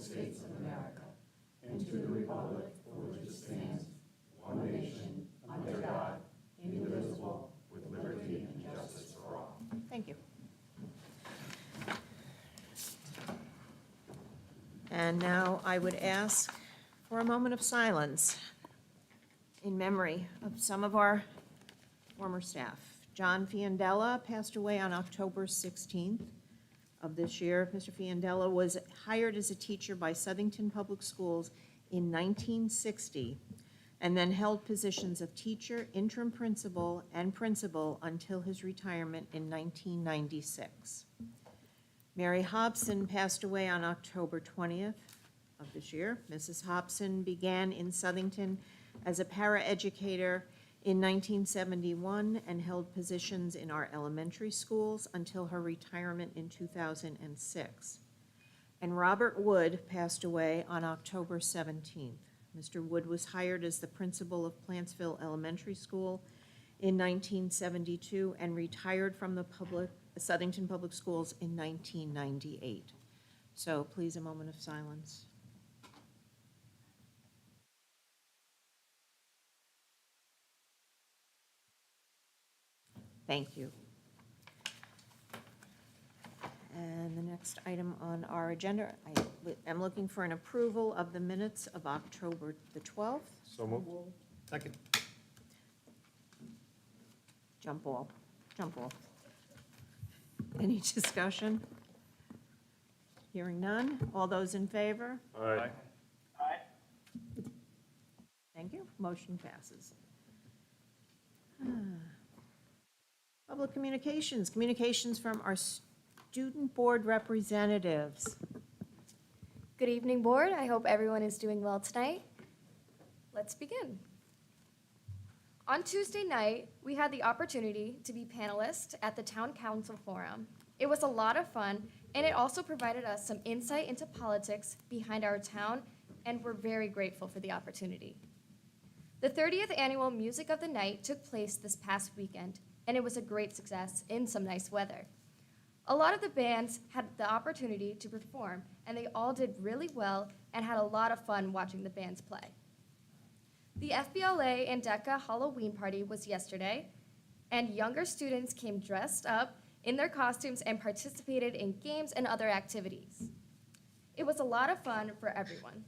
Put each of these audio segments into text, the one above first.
States of America and to the republic for which it stands, one nation, under God, indivisible, with liberty and justice for all. Thank you. And now I would ask for a moment of silence in memory of some of our former staff. John Fiandella passed away on October 16th of this year. Mr. Fiandella was hired as a teacher by Southington Public Schools in 1960 and then held positions of teacher, interim principal, and principal until his retirement in 1996. Mary Hobson passed away on October 20th of this year. Mrs. Hobson began in Southington as a paraeducator in 1971 and held positions in our elementary schools until her retirement in 2006. And Robert Wood passed away on October 17th. Mr. Wood was hired as the principal of Plantsville Elementary School in 1972 and retired from the Southington Public Schools in 1998. So please, a moment of silence. Thank you. And the next item on our agenda, I am looking for an approval of the minutes of October the 12th. So moved. Second. Jump ball. Any discussion? Hearing none. All those in favor? Aye. Thank you. Motion passes. Public communications. Communications from our student board representatives. Good evening, board. I hope everyone is doing well tonight. Let's begin. On Tuesday night, we had the opportunity to be panelists at the Town Council Forum. It was a lot of fun, and it also provided us some insight into politics behind our town, and we're very grateful for the opportunity. The 30th annual Music of the Night took place this past weekend, and it was a great success in some nice weather. A lot of the bands had the opportunity to perform, and they all did really well and had a lot of fun watching the bands play. The FBLA and DECA Halloween party was yesterday, and younger students came dressed up in their costumes and participated in games and other activities. It was a lot of fun for everyone.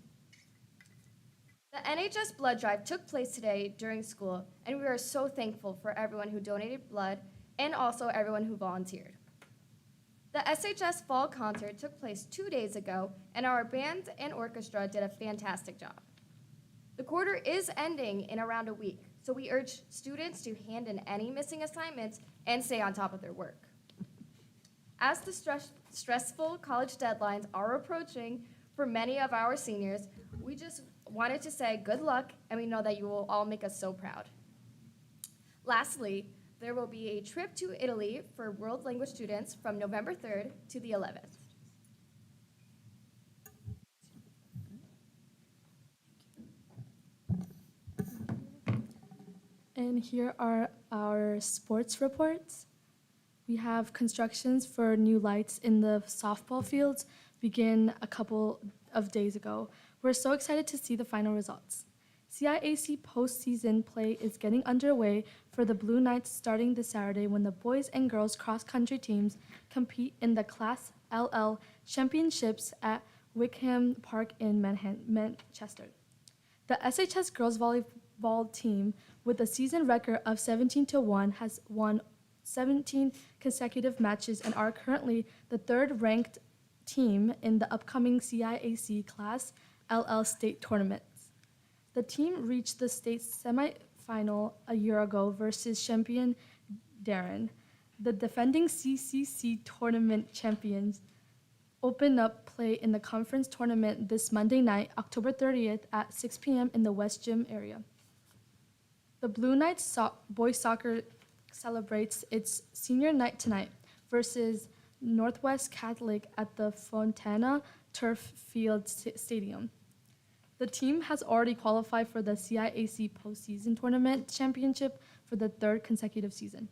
The NHS blood drive took place today during school, and we are so thankful for everyone who donated blood and also everyone who volunteered. The SHS Fall Concert took place 2 days ago, and our band and orchestra did a fantastic job. The quarter is ending in around a week, so we urge students to hand in any missing assignments and stay on top of their work. As the stressful college deadlines are approaching for many of our seniors, we just wanted to say good luck, and we know that you will all make us so proud. Lastly, there will be a trip to Italy for world language students from November 3rd to the 11th. And here are our sports reports. We have constructions for new lights in the softball fields begin a couple of days ago. We're so excited to see the final results. CIAC postseason play is getting underway for the Blue Knights starting this Saturday when the boys and girls cross-country teams compete in the Class LL Championships at Wickham Park in Manchester. The SHS girls volleyball team, with a season record of 17-1, has won 17 consecutive matches and are currently the third-ranked team in the upcoming CIAC Class LL state tournaments. The team reached the state semifinal a year ago versus champion Darren. The defending CCC tournament champions open up play in the conference tournament this Monday night, October 30th at 6 p.m. in the West Gym area. The Blue Knights boys soccer celebrates its senior night tonight versus Northwest Catholic at the Fontana Turf Field Stadium. The team has already qualified for the CIAC postseason tournament championship for the third consecutive season.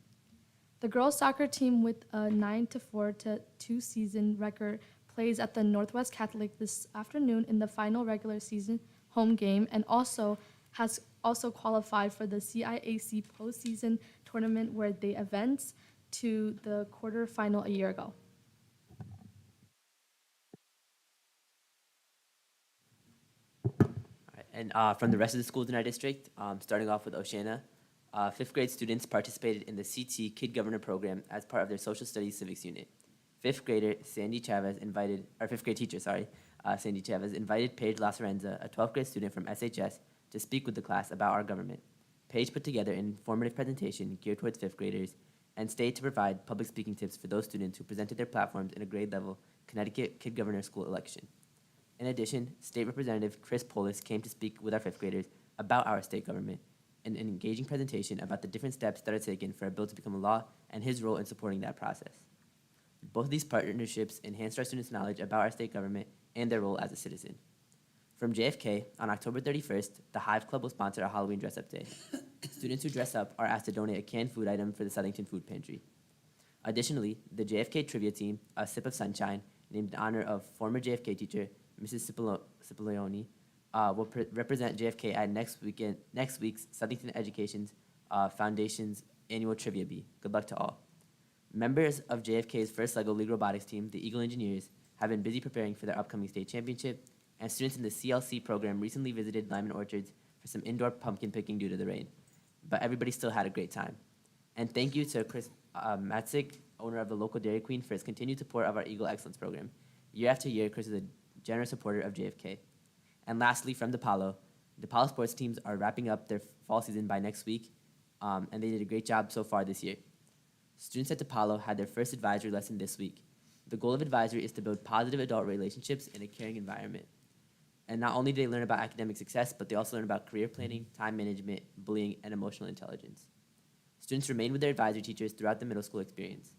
The girls soccer team, with a 9-4-2 season record, plays at the Northwest Catholic this afternoon in the final regular season home game, and has qualified for the CIAC postseason tournament where they advanced to the quarterfinal a year ago. And from the rest of the schools in our district, starting off with Oceana, fifth grade students participated in the CT Kid Governor program as part of their social studies civics unit. Fifth grade teacher, Sandy Chavez invited Paige LaSorenza, a 12th grade student from SHS, to speak with the class about our government. Paige put together an informative presentation geared towards fifth graders and stayed to provide public speaking tips for those students who presented their platforms in a grade level Connecticut Kid Governor School election. In addition, State Representative Chris Polis came to speak with our fifth graders about our state government in an engaging presentation about the different steps that are taken for a bill to become a law and his role in supporting that process. Both of these partnerships enhanced our students' knowledge about our state government and their role as a citizen. From JFK, on October 31st, the Hive Club will sponsor a Halloween dress-up day. Students who dress up are asked to donate a canned food item for the Southington Food Pantry. Additionally, the JFK trivia team, A Sip of Sunshine, named in honor of former JFK teacher Mrs. Cipollone, will represent JFK at next week's Southington Education's Foundation's annual Trivia Bee. Good luck to all. Members of JFK's first LEGO League Robotics team, the Eagle Engineers, have been busy preparing for their upcoming state championship, and students in the CLC program recently visited Lyman Orchards for some indoor pumpkin picking due to the rain. But everybody still had a great time. And thank you to Chris Matzik, owner of the local Dairy Queen, for his continued support of our Eagle Excellence program. Year after year, Chris is a generous supporter of JFK. And lastly, from DePaulo sports teams are wrapping up their fall season by next week, and they did a great job so far this year. Students at DePaulo had their first advisory lesson this week. The goal of advisory is to build positive adult relationships in a caring environment. And not only did they learn about academic success, but they also learned about career planning, time management, bullying, and emotional intelligence. Students remained with their advisory teachers throughout the middle school experience.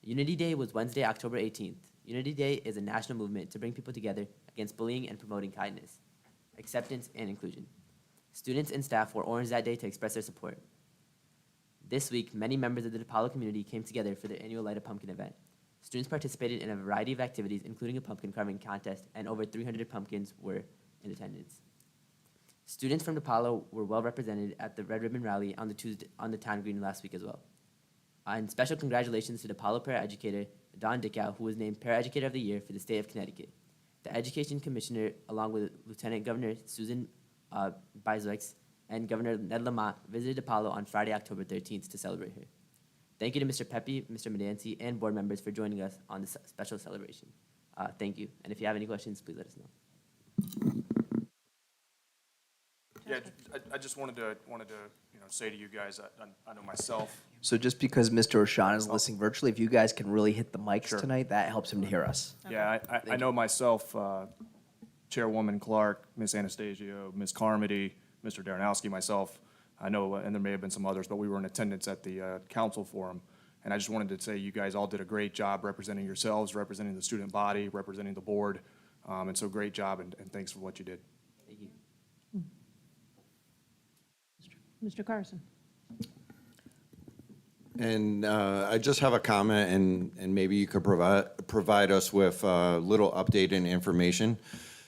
Unity Day was Wednesday, October 18th. Unity Day is a national movement to bring people together against bullying and promoting kindness, acceptance, and inclusion. Students and staff wore orange that day to express their support. This week, many members of the DePaulo community came together for their annual Light a Pumpkin event. Students participated in a variety of activities, including a pumpkin carving contest, and over 300 pumpkins were in attendance. Students from DePaulo were well represented at the Red Ribbon Rally on the town green last week as well. And special congratulations to DePaulo paraeducator Don Dickow, who was named Paraeducator of the Year for the state of Connecticut. The Education Commissioner, along with Lieutenant Governor Susan Bieswicz and Governor Ned Lamont, visited DePaulo on Friday, October 13th to celebrate her. Thank you to Mr. Pepe, Mr. Medancy, and board members for joining us on this special celebration. Thank you. And if you have any questions, please let us know. Yeah, I just wanted to say to you guys, I know myself. So just because Mr. O'Shawn is listening virtually, if you guys can really hit the mics Sure. tonight, that helps him to hear us. Yeah, I know myself, Chairwoman Clark, Miss Anastasio, Miss Carmody, Mr. Darrenowski, myself. I know, and there may have been some others, but we were in attendance at the council forum. And I just wanted to say you guys all did a great job representing yourselves, representing the student body, representing the board. And so great job, and thanks for what you did. Thank you. Mr. Carson. And I just have a comment, and maybe you could provide us with a little update and information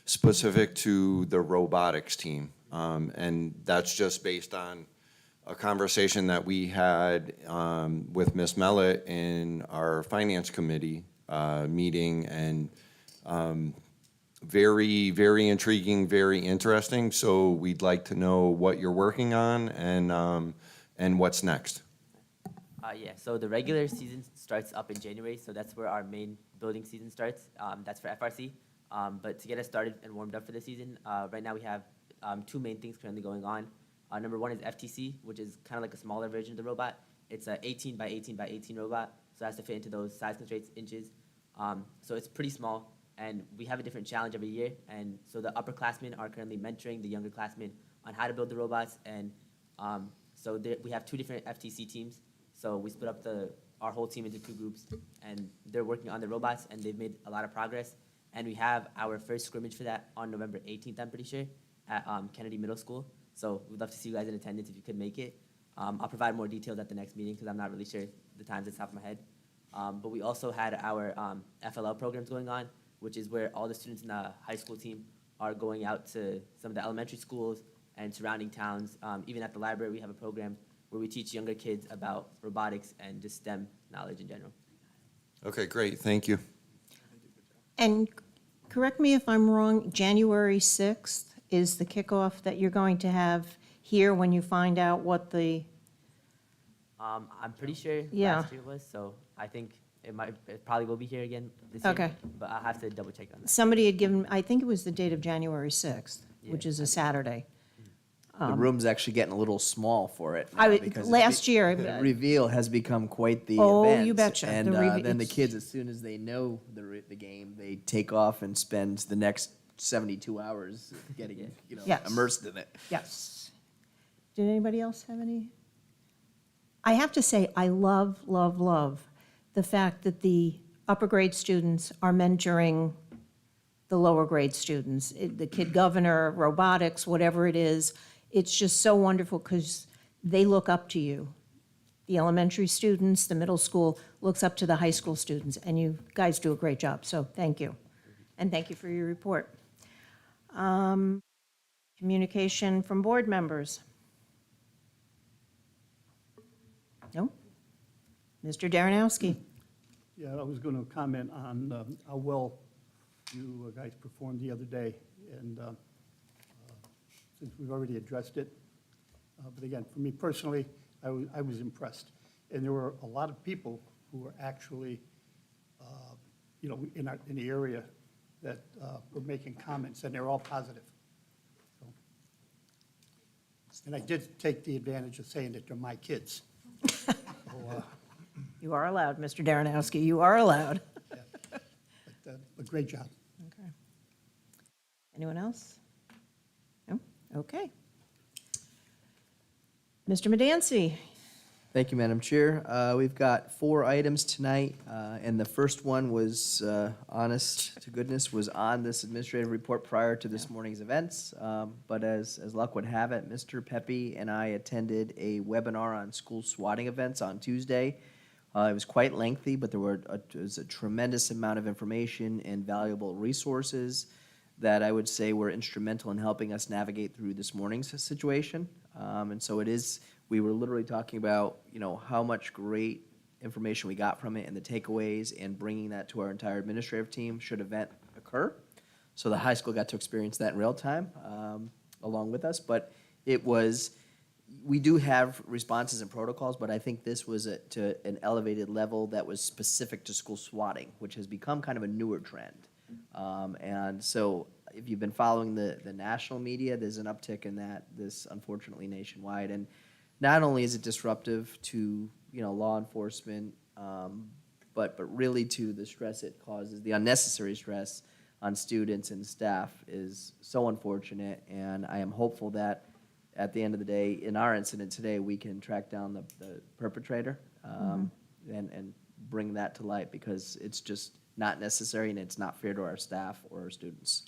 specific to the robotics team. And that's just based on a conversation that we had with Ms. Mellett in our finance committee meeting, and very, very intriguing, very interesting. So we'd like to know what you're working on and what's next. Yeah, so the regular season starts up in January, so that's where our main building season starts. That's for FRC. But to get us started and warmed up for the season, right now we have two main things currently going on. Number one is FTC, which is kind of like a smaller version of the robot. It's an 18 by 18 by 18 robot, so it has to fit into those size constraints inches. So it's pretty small, and we have a different challenge every year. And so the upperclassmen are currently mentoring the younger classmen on how to build the robots. And so we have two different FTC teams. So we split up our whole team into two groups, and they're working on the robots, and they've made a lot of progress. And we have our first scrimmage for that on November 18th, I'm pretty sure, at Kennedy Middle School. So we'd love to see you guys in attendance if you could make it. I'll provide more details at the next meeting because I'm not really sure the times at the top of my head. But we also had our FLL programs going on, which is where all the students in the high school team are going out to some of the elementary schools and surrounding towns. Even at the library, we have a program where we teach younger kids about robotics and just STEM knowledge in general. Okay, great, thank you. And correct me if I'm wrong, January 6th is the kickoff that you're going to have here when you find out what the, I'm pretty sure Yeah. last year was, so I think it probably will be here again this year. Okay. But I'll have to double check on that. somebody had given, I think it was the date of January 6th, which Yeah, is a Saturday. The room's actually getting a little small for it. I now would- because last year, the reveal has become quite the Oh, event. you betcha. And The then the it's- kids, as soon as they know the game, they take off and spend the next 72 hours getting Yes. immersed in it. Yes. Did anybody else have any? I have to say, I love, love, love the fact that the upper grade students are mentoring the lower grade students. The kid governor, robotics, whatever it is. It's just so wonderful because they look up to you. The elementary students, the middle school looks up to the high school students, and you guys do a great job, so thank you. And thank you for your report. Communication from board members? No? Mr. Darrenowski? Yeah, I was going to comment on how well you guys performed the other day, and since we've already addressed it. But again, for me personally, I was impressed. And there were a lot of people who were actually, in the area that were making comments, and they're all positive. So, and I did take the advantage of saying that they're my kids. So, You are allowed, Mr. Darrenowski, you are allowed. a great job. Okay. Anyone else? No? Okay. Mr. Medancy? Thank you, Madam Chair. We've got 4 items tonight, and the first one was, honest to goodness, was on this administrative report prior to this morning's events. But as luck would have it, Mr. Pepe and I attended a webinar on school swatting events on Tuesday. It was quite lengthy, but there was a tremendous amount of information and valuable resources that I would say were instrumental in helping us navigate through this morning's situation. And so we were literally talking about, how much great information we got from it and the takeaways, and bringing that to our entire administrative team should event occur. So the high school got to experience that in real time along with us. But we do have responses and protocols, but I think this was to an elevated level that was specific to school swatting, which has become kind of a newer trend. And so if you've been following the national media, there's an uptick in this unfortunately nationwide. And not only is it disruptive to, law enforcement, but really to the stress it causes, the unnecessary stress on students and staff is so unfortunate. And I am hopeful that at the end of the day, in our incident today, we can track down the perpetrator and bring that to light, because it's just not necessary and it's not fair to our staff or our students.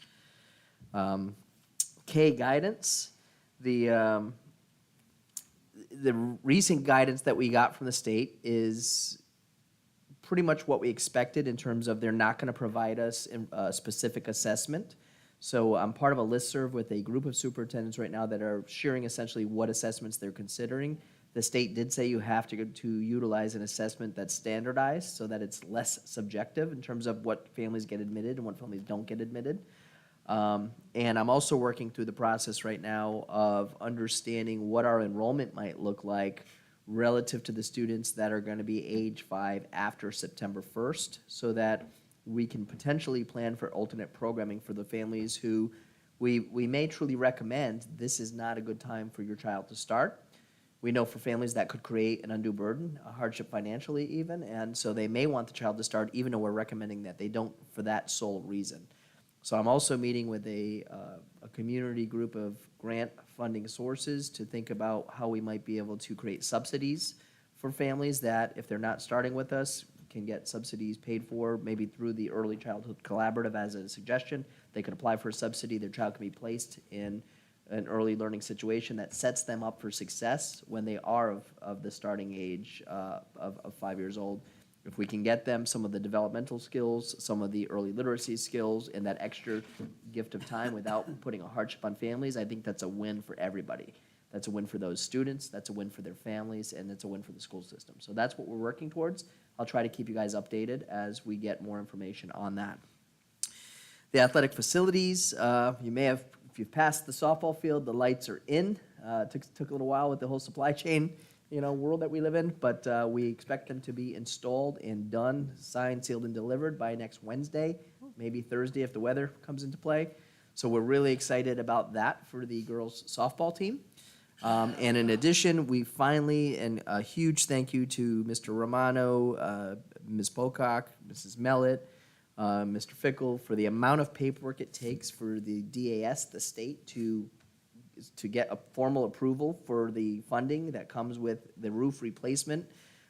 K, guidance. The recent guidance that we got from the state is pretty much what we expected in terms of they're not going to provide us a specific assessment. So I'm part of a listserv with a group of superintendents right now that are sharing essentially what assessments they're considering. The state did say you have to utilize an assessment that's standardized so that it's less subjective in terms of what families get admitted and what families don't get admitted. And I'm also working through the process right now of understanding what our enrollment might look like relative to the students that are going to be age 5 after September 1st, so that we can potentially plan for alternate programming for the families who we may truly recommend this is not a good time for your child to start. We know for families that could create an undue burden, a hardship financially even, and so they may want the child to start even though we're recommending that they don't for that sole reason. So I'm also meeting with a community group of grant funding sources to think about how we might be able to create subsidies for families that, if they're not starting with us, can get subsidies paid for, maybe through the Early Childhood Collaborative as a suggestion. They could apply for a subsidy, their child can be placed in an early learning situation that sets them up for success when they are of the starting age of 5 years old. If we can get them some of the developmental skills, some of the early literacy skills, and that extra gift of time without putting a hardship on families, I think that's a win for everybody. That's a win for those students, that's a win for their families, and it's a win for the school system. So that's what we're working towards. I'll try to keep you guys updated as we get more information on that. The athletic facilities, you may have, if you've passed the softball field, the lights are in. Took a little while with the whole supply chain, world that we live in, but we expect them to be installed and done, signed, sealed, and delivered by next Wednesday, maybe Thursday if the weather comes into play. So we're really excited about that for the girls softball team. And in addition, we finally, and a huge thank you to Mr. Romano, Ms. Pocock, Mrs. Mellett, Mr. Fickle, for the amount of paperwork it takes for the DAS, the state, to get a formal approval for the funding that comes with the roof replacement,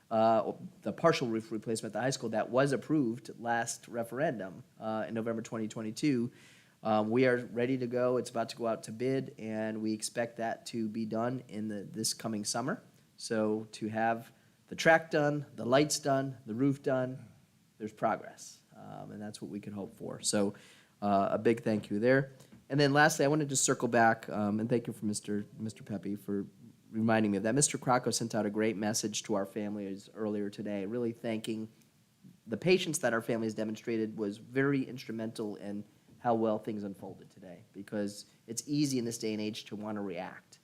the partial roof replacement at the high school that was approved last referendum in November 2022. We are ready to go. It's about to go out to bid, and we expect that to be done in this coming summer. So to have the track done, the lights done, the roof done, there's progress, and that's what we can hope for. So a big thank you there. And then lastly, I wanted to circle back, and thank you for Mr. Pepe for reminding me of that. Mr. Crocco sent out a great message to our families earlier today, really thanking the patience that our families demonstrated was very instrumental in how well things unfolded today, because it's easy in this day and age to want to react.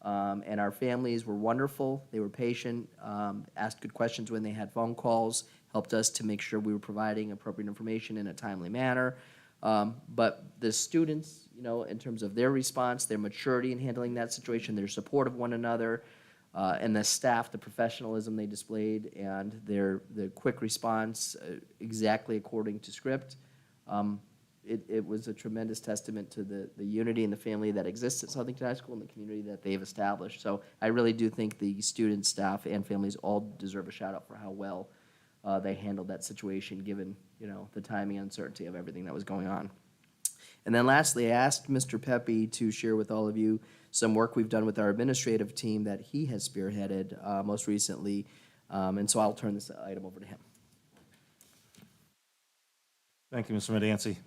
And our families were wonderful. They were patient, asked good questions when they had phone calls, helped us to make sure we were providing appropriate information in a timely manner. But the students, in terms of their response, their maturity in handling that situation, their support of one another, and the staff, the professionalism they displayed, and the quick response exactly according to script, it was a tremendous testament to the unity and the family that exists at Southington High School and the community that they've established. So I really do think the students, staff, and families all deserve a shout out for how well they handled that situation, given the timing and uncertainty of everything that was going on. And then lastly, I asked Mr. Pepe to share with all of you some work we've done with our administrative team that he has spearheaded most recently, and so I'll turn this item over to him. Thank you, Mr. Medancy.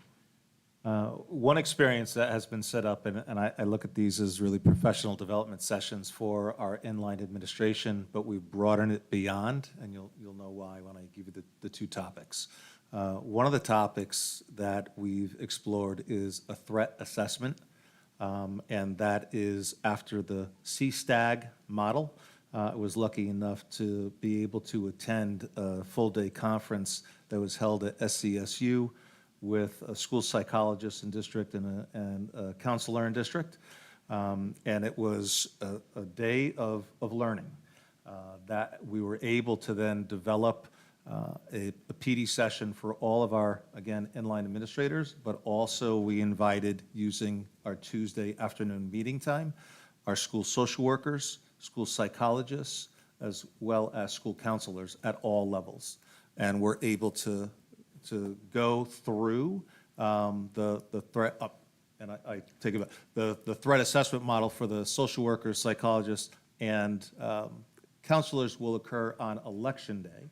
One experience that has been set up, and I look at these as really professional development sessions for our inline administration, but we've broadened it beyond, and you'll know why when I give you the two topics. One of the topics that we've explored is a threat assessment, and that is after the CSTAG model. I was lucky enough to be able to attend a full-day conference that was held at SCSU with a school psychologist in district and a counselor in district. And it was a day of learning that we were able to then develop a PD session for all of our, again, inline administrators, but also we invited, using our Tuesday afternoon meeting time, our school social workers, school psychologists, as well as school counselors at all levels. And we're able to go through the threat, and I take it back, the threat assessment model for the social workers, psychologists, and counselors will occur on election day.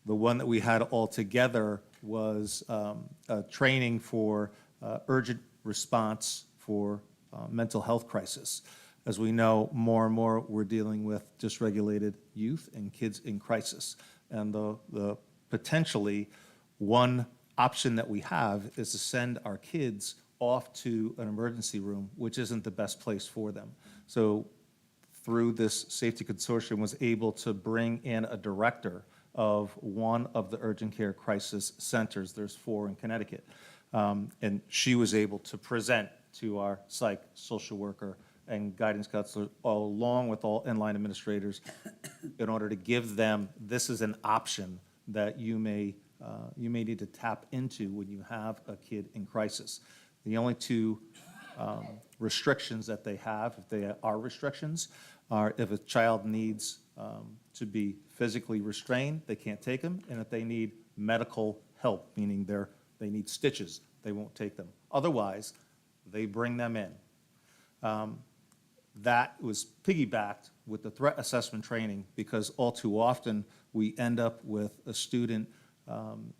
The one that we had all together was a training for urgent response for mental health crisis. As we know, more and more we're dealing with dysregulated youth and kids in crisis. And the potentially one option that we have is to send our kids off to an emergency room, which isn't the best place for them. So through this safety consortium was able to bring in a director of one of the urgent care crisis centers. There's 4 in Connecticut. And she was able to present to our psych, social worker, and guidance counselor, along with all inline administrators, in order to give them, this is an option that you may need to tap into when you have a kid in crisis. The only 2 restrictions that they have, if they are restrictions, are if a child needs to be physically restrained, they can't take them, and if they need medical help, meaning they need stitches, they won't take them. Otherwise, they bring them in. That was piggybacked with the threat assessment training, because all too often we end up with a student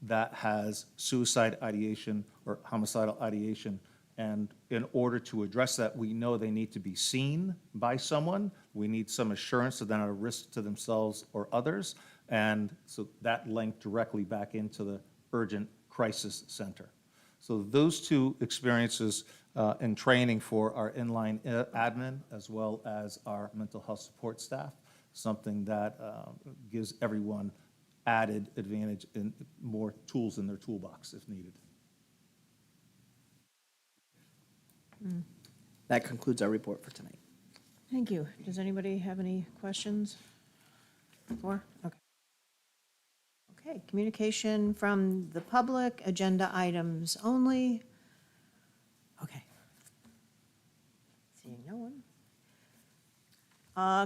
that has suicide ideation or homicidal ideation. And in order to address that, we know they need to be seen by someone. We need some assurance that they're not a risk to themselves or others. And so that linked directly back into the urgent crisis center. So those two experiences and training for our inline admin as well as our mental health support staff, something that gives everyone added advantage and more tools in their toolbox if needed. That concludes our report for tonight. Thank you. Does anybody have any questions? Okay. Okay, communication from the public, agenda items only. Okay. Seeing no one.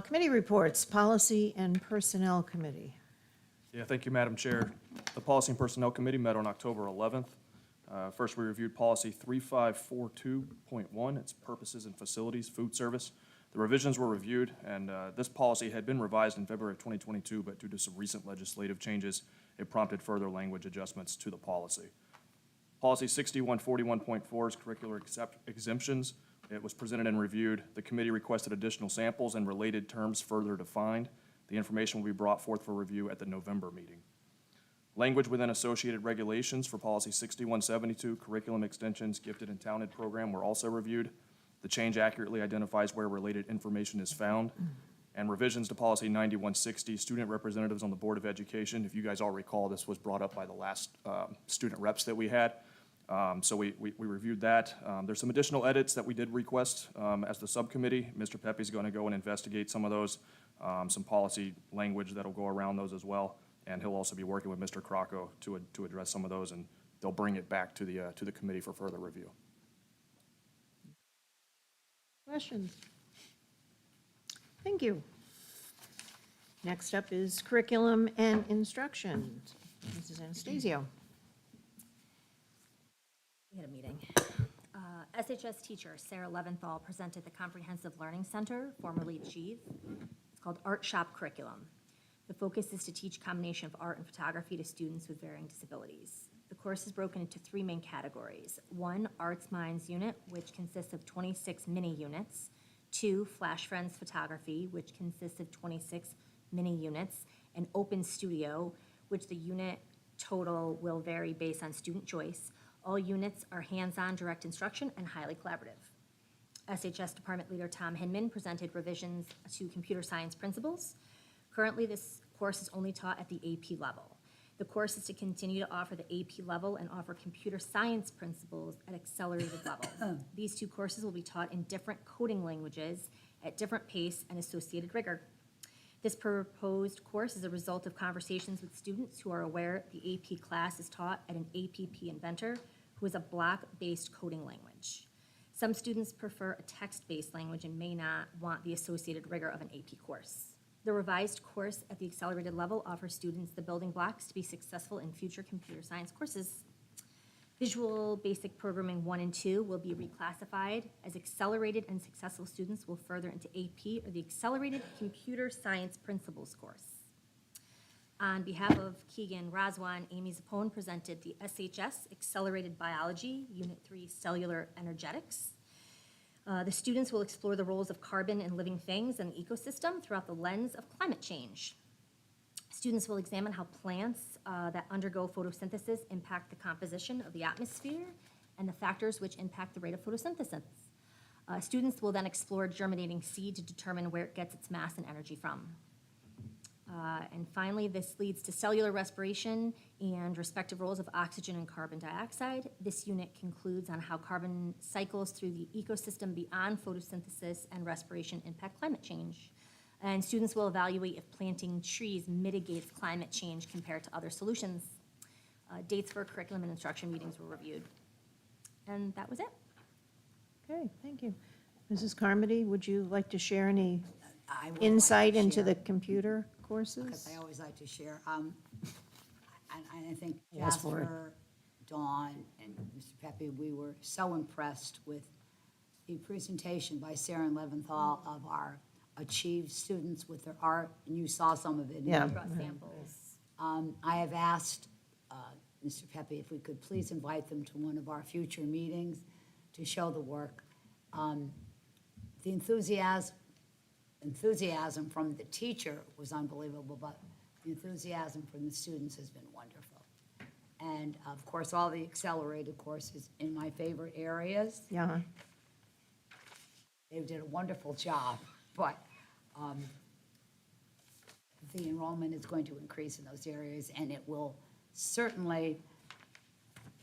Committee reports, Policy and Personnel Committee. Yeah, thank you, Madam Chair. The Policy and Personnel Committee met on October 11th. First, we reviewed Policy 3542.1, its purposes and facilities, food service. The revisions were reviewed, and this policy had been revised in February of 2022, but due to some recent legislative changes, it prompted further language adjustments to the policy. Policy 6141.4 is curricular exemptions. It was presented and reviewed. The committee requested additional samples and related terms further defined. The information will be brought forth for review at the November meeting. Language within associated regulations for Policy 6172, curriculum extensions, gifted and talented program, were also reviewed. The change accurately identifies where related information is found. And revisions to Policy 9160, student representatives on the Board of Education. If you guys all recall, this was brought up by the last student reps that we had. So we reviewed that. There's some additional edits that we did request as the subcommittee. Mr. Pepe's going to go and investigate some of those, some policy language that'll go around those as well. And he'll also be working with Mr. Crocco to address some of those, and they'll bring it back to the committee for further review. Questions? Thank you. Next up is Curriculum and Instruction. Mrs. Anastasio. We had a meeting. SHS teacher Sarah Leventhal presented the Comprehensive Learning Center, formerly Achieve. It's called Art Shop Curriculum. The focus is to teach combination of art and photography to students with varying disabilities. The course is broken into three main categories. 1, Arts Minds unit, which consists of 26 mini units. 2, Flash Friends Photography, which consists of 26 mini units. And Open Studio, which the unit total will vary based on student choice. All units are hands-on direct instruction and highly collaborative. SHS Department Leader Tom Hinman presented revisions to computer science principles. Currently, this course is only taught at the AP level. The course is to continue to offer the AP level and offer computer science principles at accelerated level. These two courses will be taught in different coding languages at different pace and associated rigor. This proposed course is a result of conversations with students who are aware the AP class is taught at an APP inventor who is a block-based coding language. Some students prefer a text-based language and may not want the associated rigor of an AP course. The revised course at the accelerated level offers students the building blocks to be successful in future computer science courses. Visual Basic Programming 1 and 2 will be reclassified as accelerated, and successful students will further into AP or the Accelerated Computer Science Principles course. On behalf of Keegan Raswan, Amy Zappone presented the SHS Accelerated Biology, Unit 3 Cellular Energetics. The students will explore the roles of carbon in living things and the ecosystem throughout the lens of climate change. Students will examine how plants that undergo photosynthesis impact the composition of the atmosphere and the factors which impact the rate of photosynthesis. Students will then explore germinating seed to determine where it gets its mass and energy from. And finally, this leads to cellular respiration and respective roles of oxygen and carbon dioxide. This unit concludes on how carbon cycles through the ecosystem beyond photosynthesis and respiration impact climate change. And students will evaluate if planting trees mitigates climate change compared to other solutions. Dates for curriculum and instruction meetings were reviewed. And that was it. Okay, thank you. Mrs. Carmody, would you like to share any I would like insight to into share, the computer because courses? I always like to share. And I think Yes, Lord. Jasper, Dawn, and Mr. Pepe, we were so impressed with the presentation by Sarah Leventhal of our Achieve students with their art, and you saw some of it. Yeah. Brought samples. I have asked Mr. Pepe if we could please invite them to one of our future meetings to show the work. The enthusiasm from the teacher was unbelievable, but the enthusiasm from the students has been wonderful. And of course, all the accelerated courses in my favorite areas. Yeah. They did a wonderful job, but the enrollment is going to increase in those areas, and it will certainly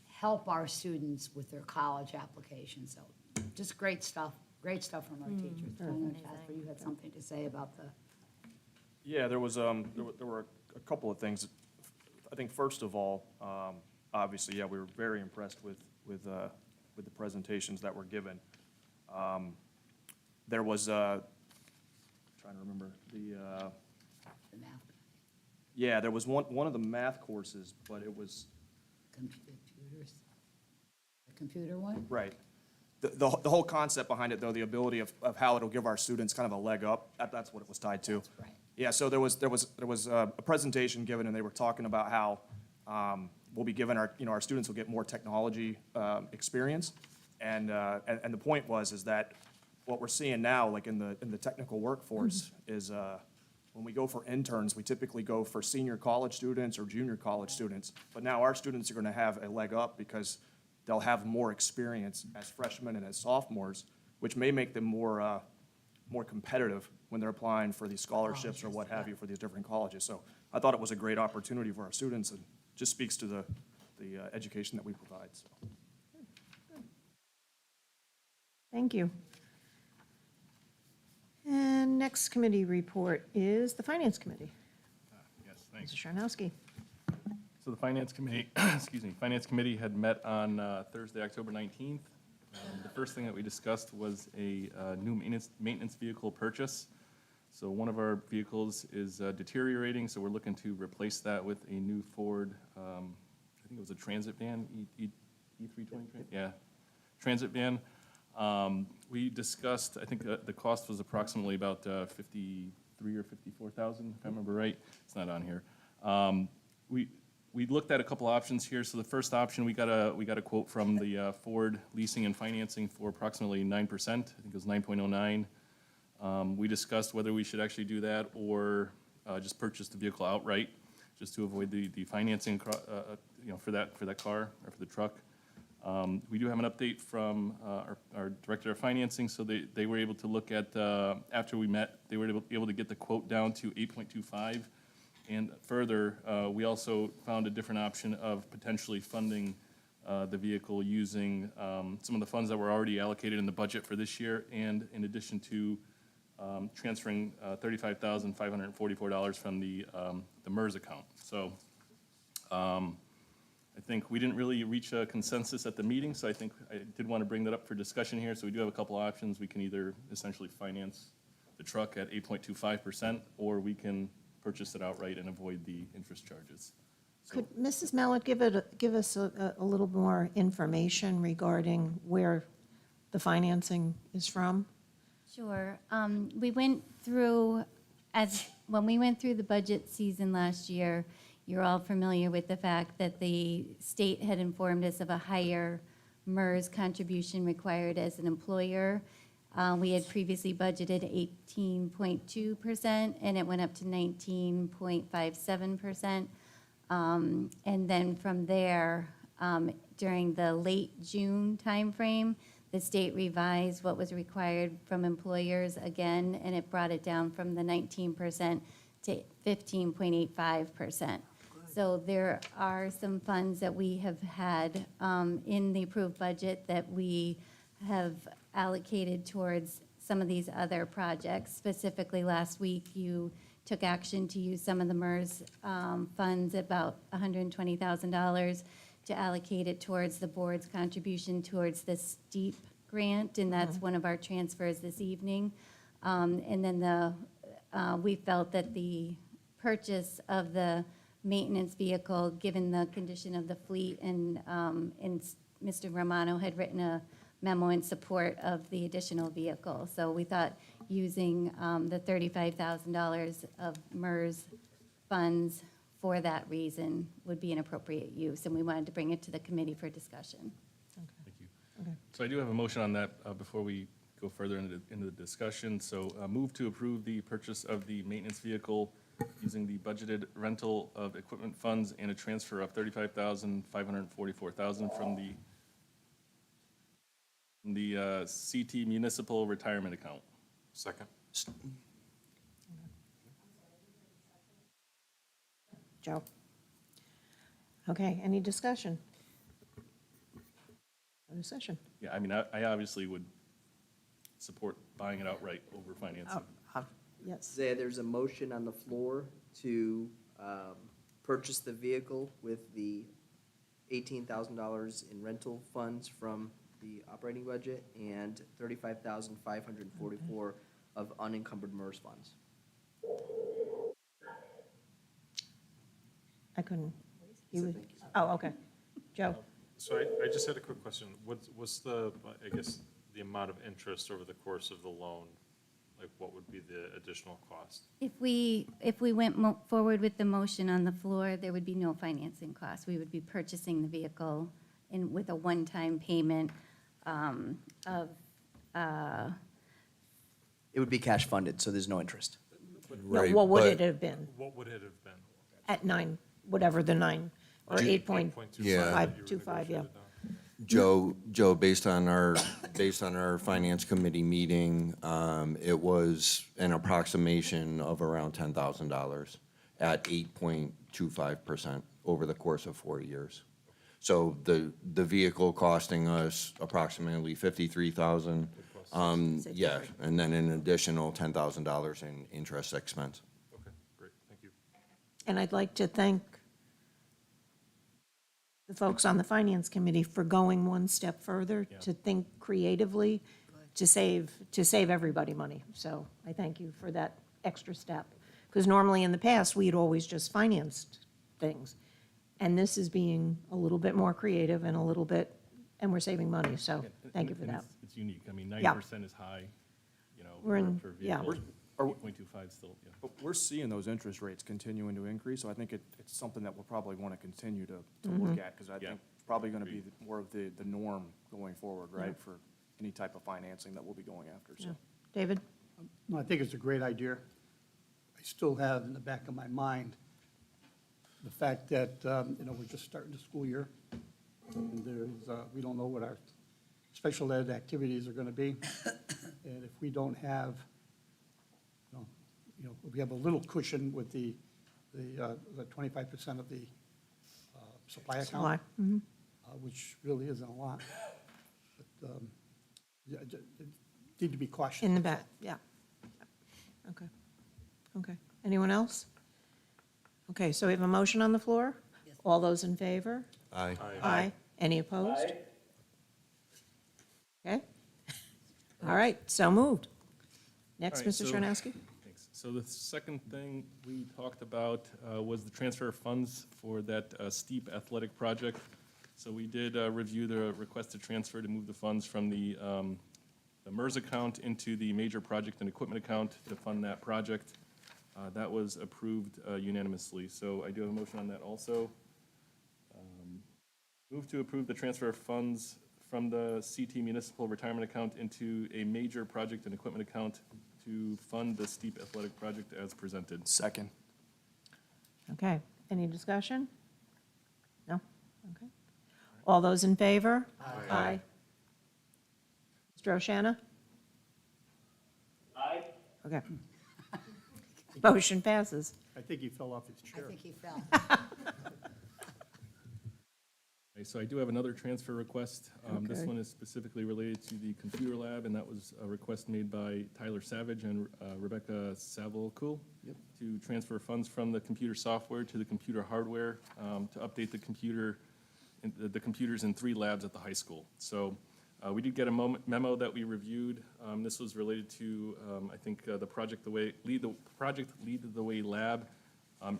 help our students with their college application. So just great stuff from our teachers. I know, Jasper, you had something to say about the, Yeah, there were a couple of things. I think first of all, obviously, yeah, we were very impressed with the presentations that were given. There was, trying to remember, the math, yeah, there was one of the math courses, but it was, computers. The computer one? right. The whole concept behind it, though, the ability of how it'll give our students kind of a leg up, that's what it was tied to. That's right. Yeah, so there was a presentation given, and they were talking about how we'll be giving our students will get more technology experience, and the point is that what we're seeing now, like in the technical workforce, is when we go for interns, we typically go for senior college students or junior college students, but now our students are going to have a leg up because they'll have more experience as freshmen and as sophomores, which may make them more competitive when they're applying for these scholarships or what have you for these different colleges. So I thought it was a great opportunity for our students, and just speaks to the education that we provide, so. Thank you. And next committee report is the Finance Committee. Yes, thanks. Mr. Sharnowski. So the Finance Committee, Finance Committee had met on Thursday, October 19th. The first thing that we discussed was a new maintenance vehicle purchase. So one of our vehicles is deteriorating, so we're looking to replace that with a new Ford, I think it was a transit van, E320, yeah, transit van. We discussed, I think the cost was approximately about 53 or 54,000, if I remember right. It's not on here. We looked at a couple options here. So the first option, we got a quote from the Ford Leasing and Financing for approximately 9%. I think it was 9.09. We discussed whether we should actually do that or just purchase the vehicle outright, just to avoid the financing, for that car or for the truck. We do have an update from our Director of Financing. So they were able to look at, after we met, they were able to get the quote down to 8.25. And further, we also found a different option of potentially funding the vehicle using some of the funds that were already allocated in the budget for this year, and in addition to transferring $35,544 from the MERS account. So I think we didn't really reach a consensus at the meeting, so I think I did want to bring that up for discussion here. So we do have a couple options. We can either essentially finance the truck at 8.25%, or we can purchase it outright and avoid the interest charges. So, Could Mrs. Mallett give us a little more information regarding where the financing is from? Sure. We went through, when we went through the budget season last year, you're all familiar with the fact that the state had informed us of a higher MERS contribution required as an employer. We had previously budgeted 18.2%, and it went up to 19.57%. And then from there, during the late June timeframe, the state revised what was required from employers again, and it brought it down from the 19% to 15.85%. So there are some funds that we have had in the approved budget that we have allocated towards some of these other projects. Specifically, last week, you took action to use some of the MERS funds, about $120,000, to allocate it towards the board's contribution towards the STEEP grant, and that's one of our transfers this evening. And then we felt that the purchase of the maintenance vehicle, given the condition of the fleet, and Mr. Romano had written a memo in support of the additional vehicle. So we thought using the $35,000 of MERS funds for that reason would be an appropriate use, and we wanted to bring it to the committee for discussion. Thank you. So I do have a motion on that before we go further into the discussion. So move to approve the purchase of the maintenance vehicle using the budgeted rental of equipment funds and a transfer of $35,544,000 from the CT municipal retirement account. Second. Joe? Okay, any discussion? Any session? Yeah, I mean, I obviously would support buying it outright over financing. Yes. Say there's a motion on the floor to purchase the vehicle with the $18,000 in rental funds from the operating budget and $35,544 of unencumbered MERS funds. I couldn't. He was, oh, okay. Joe? So I just had a quick question. What's the, I guess, the amount of interest over the course of the loan? Like, what would be the additional cost? If we went forward with the motion on the floor, there would be no financing costs. We would be purchasing the vehicle with a one-time payment of, It would be cash funded, so there's no interest. No, Right, what would but- it have been? What would it have been? At 9, whatever the 9, or 8.25, 8.25 Yeah. that you 25, yeah. negotiated down. Joe, based on our finance committee meeting, it was an approximation of around $10,000 at 8.25% over the course of 4 years. So the vehicle costing us approximately $53,000. Yeah, and then an additional $10,000 in interest expense. Okay, great, thank you. And I'd like to thank the folks on the Finance Committee for going one step further, to think creatively, to save everybody money. So I thank you for that extra step. Because normally in the past, we had always just financed things. And this is being a little bit more creative and and we're saving money, so thank you for And that. It's unique. I mean, Yeah. 90% is high, We're in- for yeah. vehicles. Are- 8.25 still, yeah. But we're seeing those interest rates continuing to increase, so I think it's something that we'll probably want to continue to look at, because I Yeah. think it's probably going to be more of the norm going forward, right, for any type of financing that we'll be going after, so. David? No, I think it's a great idea. I still have in the back of my mind the fact that, we're just starting the school year. And we don't know what our special ed activities are going to be. And if we don't have, we have a little cushion with the 25% of the supply Supply. account, which really isn't a lot. But, yeah, need to be cautious. In the back, yeah. Okay. Anyone else? Okay, so we have a motion on the floor? All those in favor? Aye. Aye. Any opposed? Okay. All right, so moved. Next, All right, Mr. so- Charnowski? Thanks. So the second thing we talked about was the transfer of funds for that steep athletic project. So we did review the request to transfer to move the funds from the MERS account into the major project and equipment account to fund that project. That was approved unanimously. So I do have a motion on that also. Move to approve the transfer of funds from the CT municipal retirement account into a major project and equipment account to fund the steep athletic project as presented. Second. Okay, any discussion? No? Okay. All those in favor? Aye. Mr. O'Shana? Aye. Okay. Motion passes. I think he fell off his I chair. think he fell. Okay, so I do have another transfer request. This Okay. one is specifically related to the computer lab, and that was a request made by Tyler Savage and Rebecca Savalcool to transfer funds from the computer software to the computer hardware to update the computers in 3 labs at the high school. So we did get a memo that we reviewed. This was related to, I think, the project Lead the Way lab,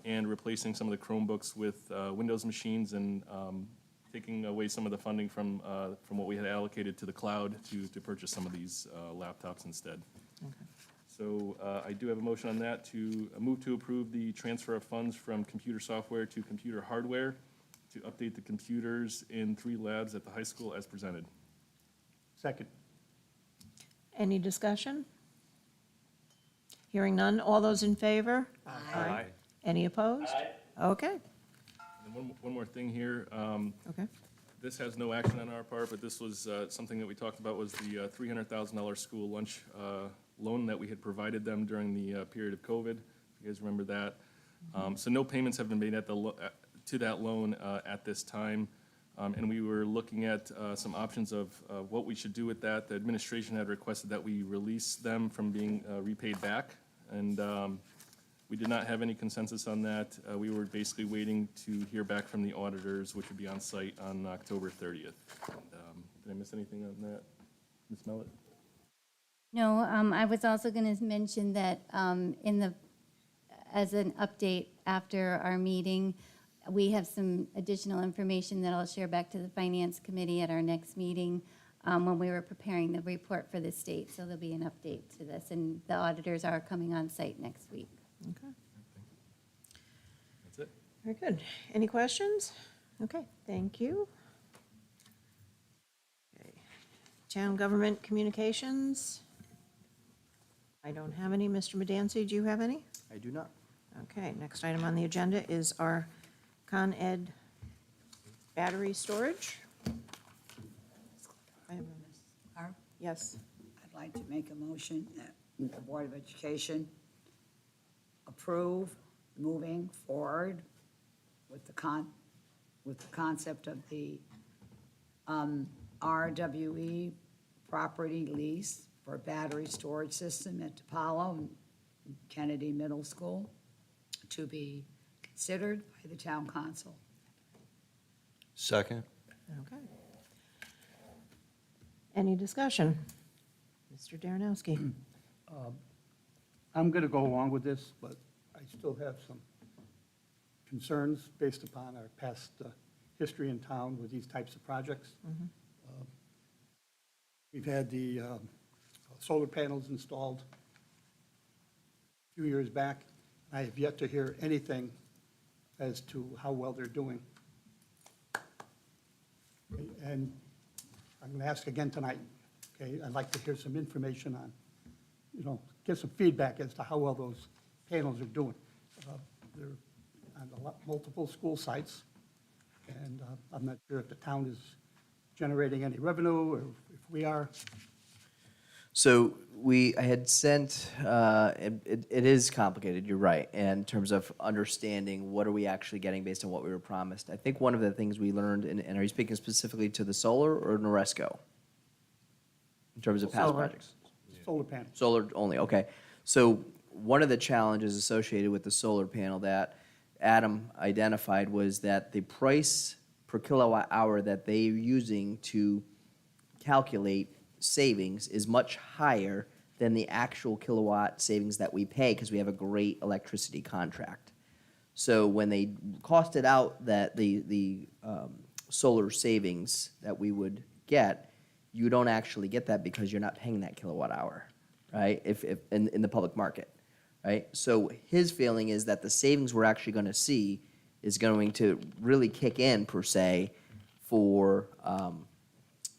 and replacing some of the Chromebooks with Windows machines and taking away some of the funding from what we had allocated to the cloud to purchase some of these laptops instead. So I do have a motion on that to move to approve the transfer of funds from computer software to computer hardware to update the computers in 3 labs at the high school as presented. Second. Any discussion? Hearing none, all those in favor? Aye. Any opposed? Okay, And one more thing here. okay. This has no action on our part, but this was something that we talked about was the $300,000 school lunch loan that we had provided them during the period of COVID. If you guys remember that. So no payments have been made to that loan at this time. And we were looking at some options of what we should do with that. The administration had requested that we release them from being repaid back. And we did not have any consensus on that. We were basically waiting to hear back from the auditors, which would be on site on October 30th. And, did I miss anything on that? Ms. Mellett? No, I was also going to mention that as an update after our meeting, we have some additional information that I'll share back to the Finance Committee at our next meeting when we were preparing the report for the state. So there'll be an update to this, and the auditors are coming on site next week. Okay, That's it. very good. Any questions? Okay, thank you. Okay. Town government communications? I don't have any. Mr. Medancy, do you have any? I do not. Okay, next item on the agenda is our Con Ed battery storage. Barb, Yes. I'd like to make a motion that the Board of Education approve moving forward with the concept of the RWE property lease for a battery storage system at DePaulo and Kennedy Middle School to be considered by the town council. Second. Okay. Any discussion? Mr. Darrenowski? I'm going to go along with this, but I still have some concerns based upon our past history in town with these types of projects. We've had the solar panels installed a few years back. I have yet to hear anything as to how well they're doing. And I'm going to ask again tonight, okay? I'd like to hear some information on, get some feedback as to how well those panels are doing. They're on multiple school sites, and I'm not sure if the town is generating any revenue, or if we are. So I had sent, it is complicated, you're right, in terms of understanding what are we actually getting based on what we were promised. I think one of the things we learned, and are you speaking specifically to the solar or Noresco? In terms of past Solar. projects? Solar panels. Solar only, okay. So one of the challenges associated with the solar panel that Adam identified was that the price per kilowatt hour that they're using to calculate savings is much higher than the actual kilowatt savings that we pay because we have a great electricity contract. So when they costed out that the solar savings that we would get, you don't actually get that because you're not paying that kilowatt hour, right? If in the public market, right? So his feeling is that the savings we're actually going to see is going to really kick in per se for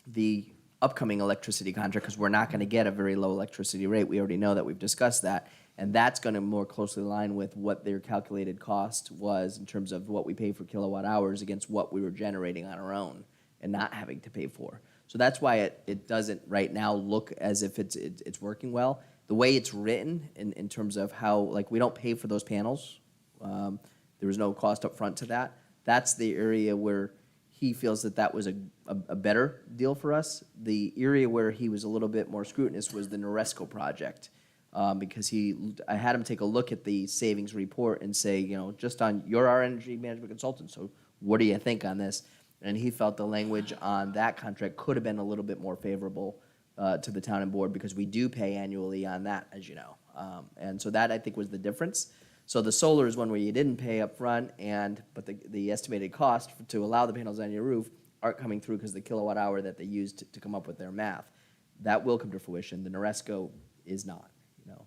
the upcoming electricity contract because we're not going to get a very low electricity rate. We already know that. We've discussed that. And that's going to more closely align with what their calculated cost was in terms of what we pay for kilowatt hours against what we were generating on our own and not having to pay for. So that's why it doesn't right now look as if it's working well. The way it's written in terms of how, like, we don't pay for those panels. There was no cost up front to that. That's the area where he feels that was a better deal for us. The area where he was a little bit more scrutinous was the Noresco project. Because I had him take a look at the savings report and say, just on, you're our energy management consultant, so what do you think on this? And he felt the language on that contract could have been a little bit more favorable to the town and board because we do pay annually on that, as you know. And so that, I think, was the difference. So the solar is one where you didn't pay up front, but the estimated cost to allow the panels on your roof aren't coming through because the kilowatt hour that they used to come up with their math. That will come to fruition. The Noresco is not, you know.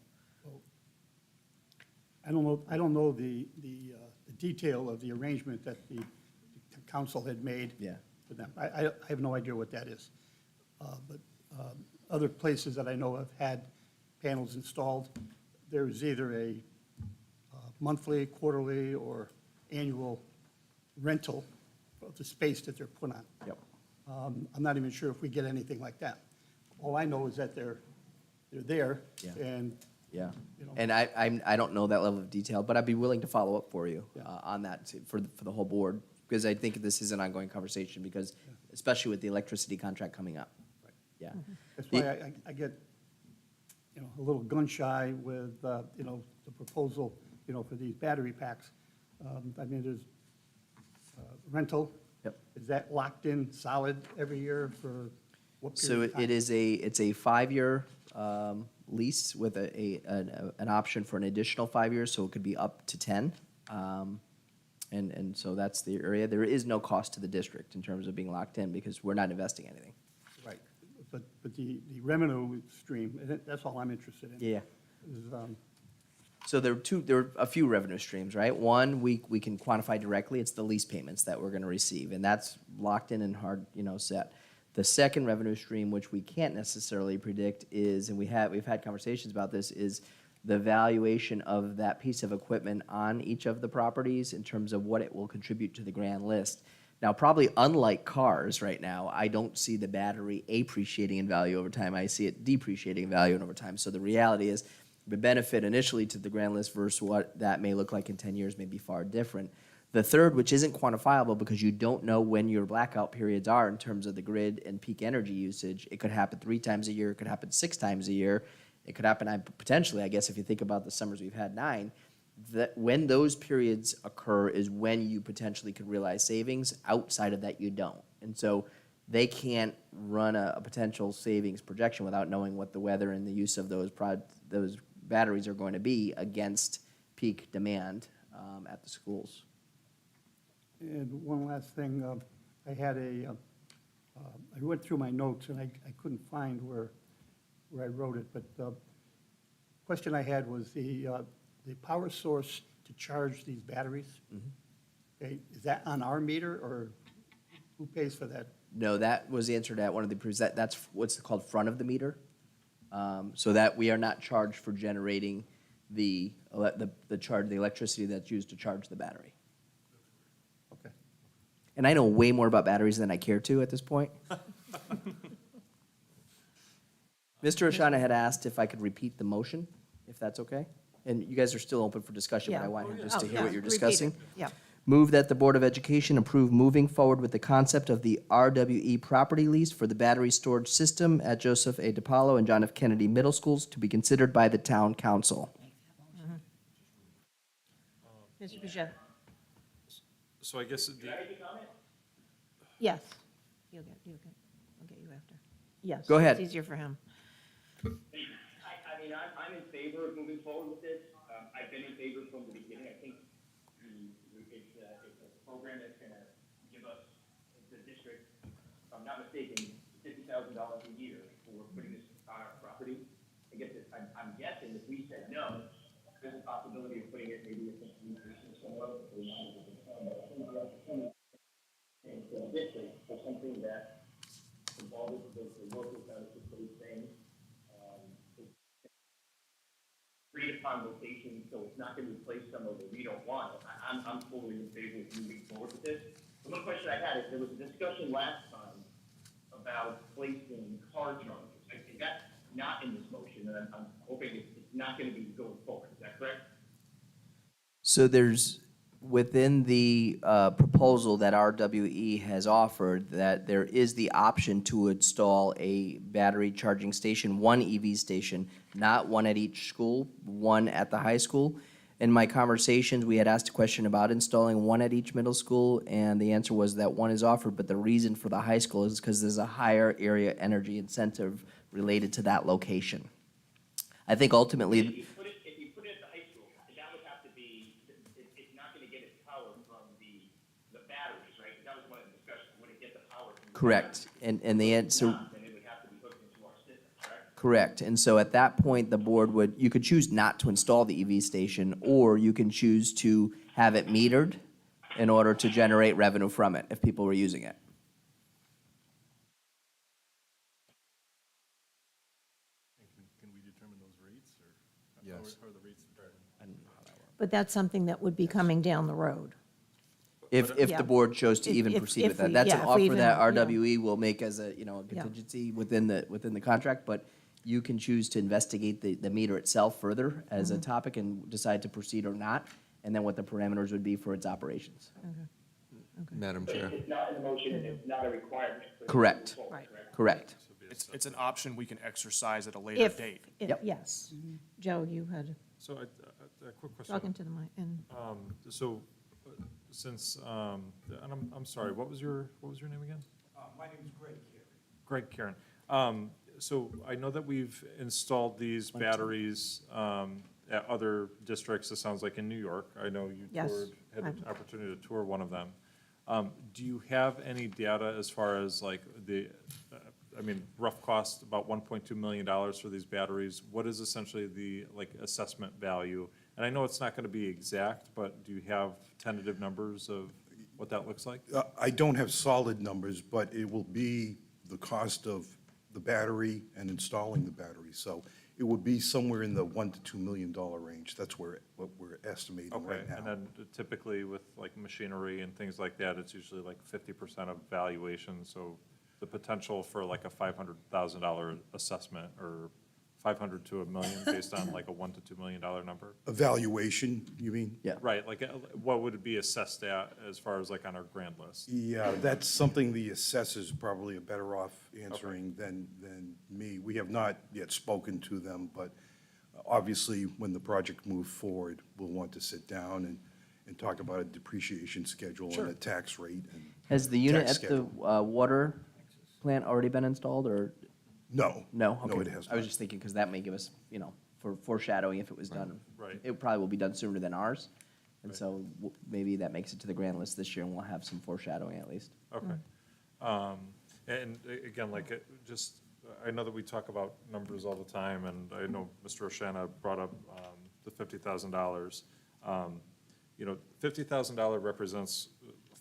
I don't know the detail of the arrangement that the council had made Yeah. for them. I have no idea what that is. But other places that I know have had panels installed, there's either a monthly, quarterly, or annual rental of the space that they're put on. Yep. I'm not even sure if we get anything like that. All I know is that they're there, Yeah. and Yeah, You know. and I don't know that level of detail, but I'd be willing to follow up for you Yeah. on that for the whole board, because I think this is an ongoing conversation, because especially with the electricity contract coming up. Right. Yeah. that's why I get, a little gun shy with, the proposal, for these battery packs. I mean, there's rental. Yep. Is that locked in solid every year for what So period of time? it's a 5-year lease with an option for an additional 5 years, so it could be up to 10. And so that's the area. There is no cost to the district in terms of being locked in, because we're not investing anything. Right, but the revenue stream, that's all I'm interested in. Yeah. Is, So there are a few revenue streams, right? One, we can quantify directly, it's the lease payments that we're gonna receive, and that's locked in and hard, set. The second revenue stream, which we can't necessarily predict, is, and we've had conversations about this, is the valuation of that piece of equipment on each of the properties in terms of what it will contribute to the grand list. Now, probably unlike cars right now, I don't see the battery appreciating in value over time. I see it depreciating in value over time. So the reality is, the benefit initially to the grand list versus what that may look like in 10 years may be far different. The third, which isn't quantifiable because you don't know when your blackout periods are in terms of the grid and peak energy usage. It could happen 3 times a year. It could happen 6 times a year. It could happen potentially, I guess, if you think about the summers we've had, 9. That when those periods occur is when you potentially could realize savings. Outside of that, you don't. And so they can't run a potential savings projection without knowing what the weather and the use of those batteries are going to be against peak demand at the schools. And one last thing, I had I went through my notes and I couldn't find where I wrote it, but the question I had was the power source to charge these batteries. Okay, is that on our meter, or who pays for that? No, that was answered at one of the, that's what's called front of the meter. So that we are not charged for generating the electricity that's used to charge the battery. Okay. And I know way more about batteries than I care to at this point. Mr. Ashana had asked if I could repeat the motion, if that's okay? And you guys are still open for discussion, but Yeah. I want him just to Oh, hear yeah, what you're repeat it. discussing. Yeah. Move that the Board of Education approve moving forward with the concept of the RWE property lease for the battery storage system at Joseph A. DiPaolo and John F. Kennedy Middle Schools to be considered by the town council. Mr. Boucher? So I guess Yes. I'll get you after. Yes. Go ahead. It's easier for him. I mean, I'm in favor of moving forward with this. I've been in favor from the beginning. I think it's a program that's gonna give us, the district, if I'm not mistaken, $50,000 a year for putting this on our property. I guess I'm guessing if we said no, there's a possibility of putting it maybe in somewhere else if we wanted to. But I think the opportunity in the district for something that involves the local benefit for these things. Agreed upon location, so it's not gonna replace some of what we don't want. I'm fully in favor of moving forward with this. The one question I had is, there was a discussion last time about placing car chargers. I think that's not in this motion, and I'm hoping it's not gonna be going forward. Is that correct? So there's, within the proposal that RWE has offered, that there is the option to install a battery charging station, one EV station, not one at each school, one at the high school. In my conversations, we had asked a question about installing one at each middle school, and the answer was that one is offered, but the reason for the high school is because there's a higher area energy incentive related to that location. I think ultimately, If you put it at the high school, that would have to be, it's not gonna get its power from the batteries, right? That was one of the discussions. Would it get the power Correct. And the answer, Then it would have to be hooked into our system, correct? correct. And so at that point, the board would, you could choose not to install the EV station, or you can choose to have it metered in order to generate revenue from it if people were using it. Can we determine those rates, or? Yes. How are the rates determined? But that's something that would be coming down the road. If Yeah. the board chose to If- even if- proceed if with that. we- That's an yeah, if we offer even- that yeah. RWE will make as a, a Yeah. contingency within the contract, but you can choose to investigate the meter itself further as Mm-hmm. a topic and decide to proceed or not, and then what the parameters would be for its operations. Madam But Chair. if it's not in the motion, it's not a requirement. for it to Correct. move forward, Right. Correct. It's an option we can exercise at a later If, date. if- yes. Joe, you had, So a quick question. talking to the mic, and So, since, and I'm sorry, what was your name again? My name is Greg Carey. Greg Karen. So I know that we've installed these batteries at other districts, it sounds like in New York. I know you Yes, toured, had I've- the opportunity to tour one of them. Do you have any data as far as like rough cost, about $1.2 million for these batteries? What is essentially the like assessment value? And I know it's not going to be exact, but do you have tentative numbers of what that looks like? I don't have solid numbers, but it will be the cost of the battery and installing the battery. So it would be somewhere in the $1 to $2 million range. That's what we're estimating Okay, right now. and then typically with like machinery and things like that, it's usually like 50% of valuation, so the potential for like a $500,000 assessment or 500 to $1 million based on like a $1 to $2 million number? Evaluation, you mean? Yeah. Right, like what would it be assessed at as far as like on our grand list? Yeah, that's something the assessors probably are better off answering than me. We have not yet spoken to them, but obviously, when the project moves forward, we'll want to sit down and talk about a depreciation schedule and a tax rate. And Has the unit tax at the water plant already been installed, or? No. No? No, Okay. it has I was not. just thinking, because that may give us, for foreshadowing if it was done. Right. It probably will be done sooner than ours, and Right. so maybe that makes it to the grand list this year, and we'll have some foreshadowing at least. Okay. And again, like, I know that we talk about numbers all the time, and I know Mr. Oshana brought up the $50,000. $50,000 represents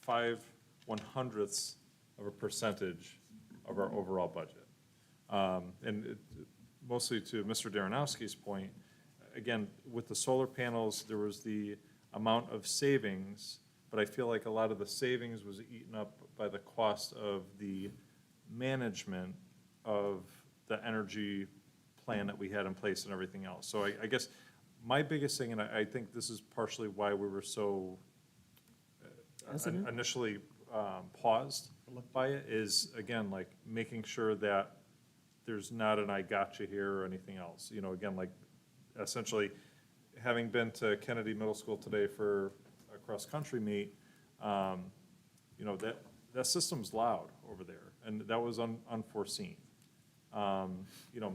0.05% of our overall budget. Mostly to Mr. Darrenowski's point, again, with the solar panels, there was the amount of savings, but I feel like a lot of the savings was eaten up by the cost of the management of the energy plan that we had in place and everything else. So I guess my biggest thing, and I think this is partially why we were so initially paused by it, is, again, like, making sure that there's not an I gotcha here or anything else. Again, like, essentially, having been to Kennedy Middle School today for a cross-country meet, that system's loud over there, and that was unforeseen.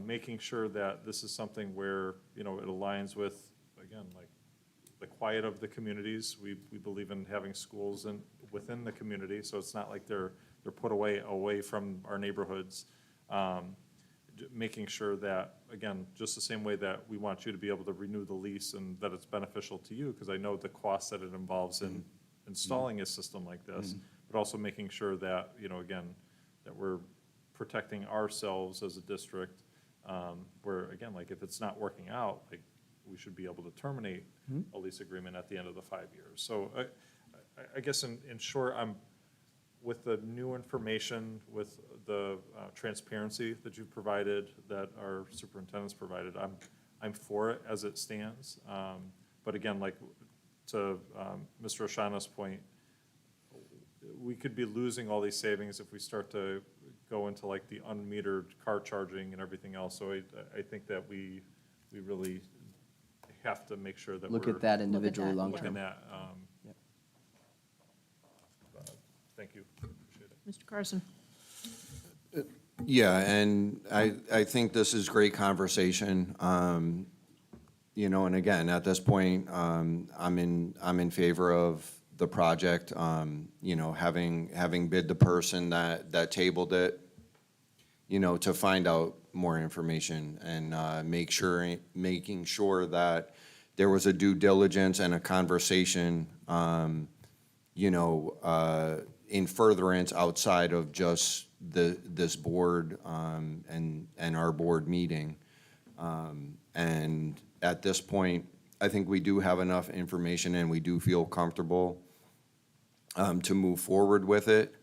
Making sure that this is something where, it aligns with, again, like, the quiet of the communities. We believe in having schools within the community, so it's not like they're put away from our neighborhoods. Making sure that, again, just the same way that we want you to be able to renew the lease and that it's beneficial to you, because I know the cost that it involves in installing a system like this, but also making sure that, again, that we're protecting ourselves as a district, where, again, like, if it's not working out, like, we should be able to terminate a lease agreement at the end of the 5 years. So I guess in short, with the new information, with the transparency that you've provided, that our superintendent's provided, I'm for it as it stands. But again, like, to Mr. Oshana's point, we could be losing all these savings if we start to go into like the unmetered car charging and everything else. So I think that we really have to make sure that Look we're at that individually that, long-term. looking at. Yep. Thank you. Appreciate it. Mr. Carson? Yeah, and I think this is great conversation. And again, at this point, I'm in favor of the project. You know, having bid the person that tabled it, you know, to find out more information and making sure that there was a due diligence and a conversation, you know, in furtherance outside of just this board and our board meeting. And at this point, I think we do have enough information and we do feel comfortable to move forward with it.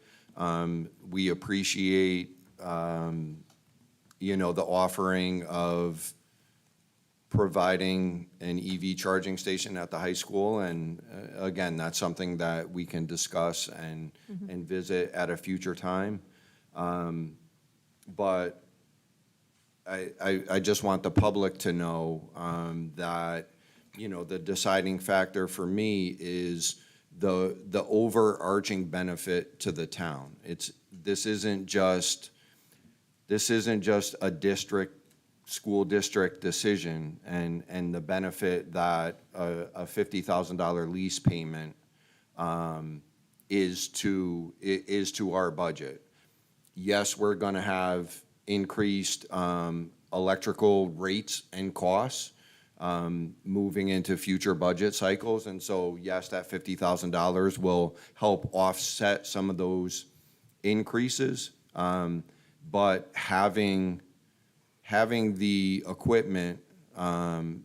We appreciate, you know, the offering of providing an EV charging station at the high school. And again, that's something that we can discuss and visit at a future time. But I just want the public to know that, you know, the deciding factor for me is the overarching benefit to the town. This isn't just a school district decision and the benefit that a $50,000 lease payment is to our budget. Yes, we're going to have increased electrical rates and costs moving into future budget cycles. And so, yes, that $50,000 will help offset some of those increases. But having the equipment,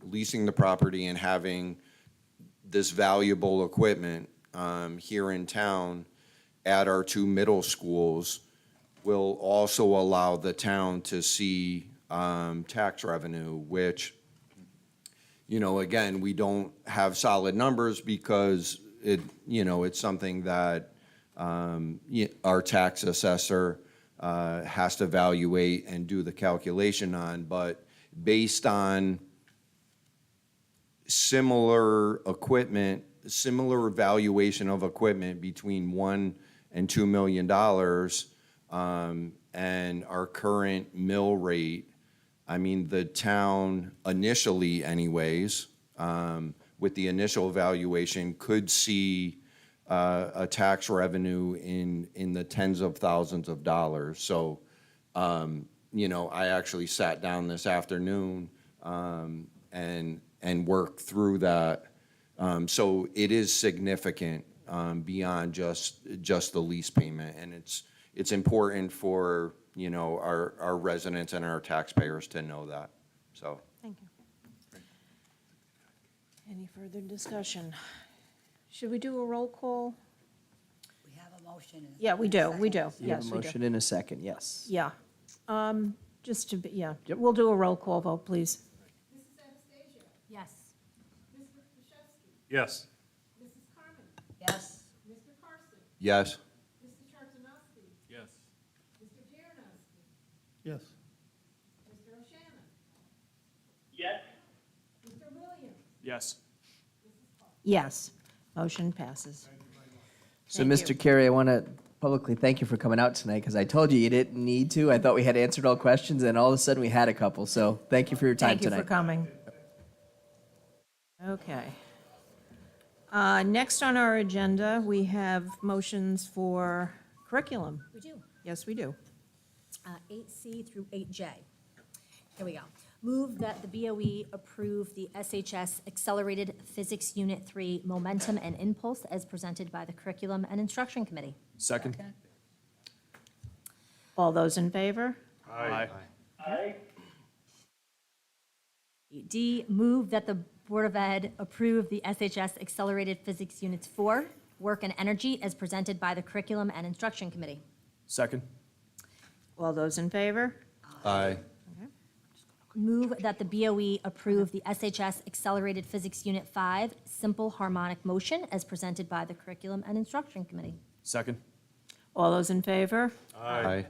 leasing the property and having this valuable equipment here in town at our two middle schools will also allow the town to see tax revenue, which, you know, again, we don't have solid numbers because it's something that our tax assessor has to evaluate and do the calculation on. But based on similar equipment, similar evaluation of equipment between $1 and $2 million, and our current mill rate, I mean, the town initially anyways, with the initial evaluation, could see a tax revenue in the tens of thousands of dollars. So, you know, I actually sat down this afternoon and worked through that. So it is significant beyond just the lease payment, and it's important for, you know, our residents and our taxpayers to know that. So. Thank you. Any further discussion? Should we do a roll call? We have a motion. and a Yeah, we do, we do. You have Yes, a we do. motion in a second, yes. Yeah. Just to be, yeah, we'll do a roll call vote, please. Yes. Yes. Yes. Yes. Yes. Yes. Yes? Yes. Yes, motion passes. So, Thank Mr. you. Carey, I want to publicly thank you for coming out tonight, because I told you didn't need to. I thought we had answered all questions, and all of a sudden we had a couple. So thank you for your time Thank you tonight. for coming. Okay. Next on our agenda, we have motions for curriculum. We do. Yes, we do. 8C through 8J. Here we go. Move that the BOE approve the SHS Accelerated Physics Unit 3 Momentum and Impulse as presented by the Curriculum and Instruction Committee. Second? All those in favor? Aye. Aye. D, move that the Board of Ed approve the SHS Accelerated Physics Units 4, Work and Energy, as presented by the Curriculum and Instruction Committee. Second? All those in favor? Aye. Move that the BOE approve the SHS Accelerated Physics Unit 5, Simple Harmonic Motion, as presented by the Curriculum and Instruction Committee. Second? All those in favor? Aye.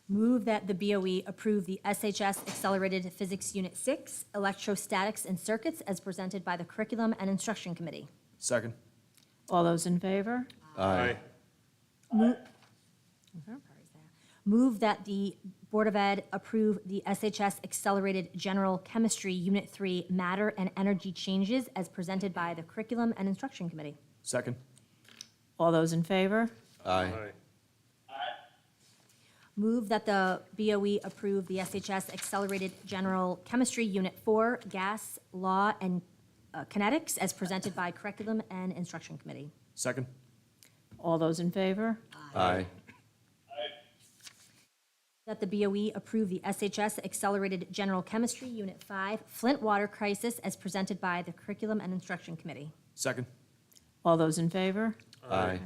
Move that the BOE approve the SHS Accelerated Physics Unit 6, Electrostatics and Circuits, as presented by the Curriculum and Instruction Committee. Second? All those in favor? Aye. Move that the Board of Ed approve the SHS Accelerated General Chemistry Unit 3 Matter and Energy Changes as presented by the Curriculum and Instruction Committee. Second. All those in favor? Aye. Move that the BOE approve the SHS Accelerated General Chemistry Unit 4 Gas, Law, and Kinetics as presented by Curriculum and Instruction Committee. Second. All those in favor? Aye. That the BOE approve the SHS Accelerated General Chemistry Unit 5 Flint Water Crisis as presented by the Curriculum and Instruction Committee. Second. All those in favor? Aye.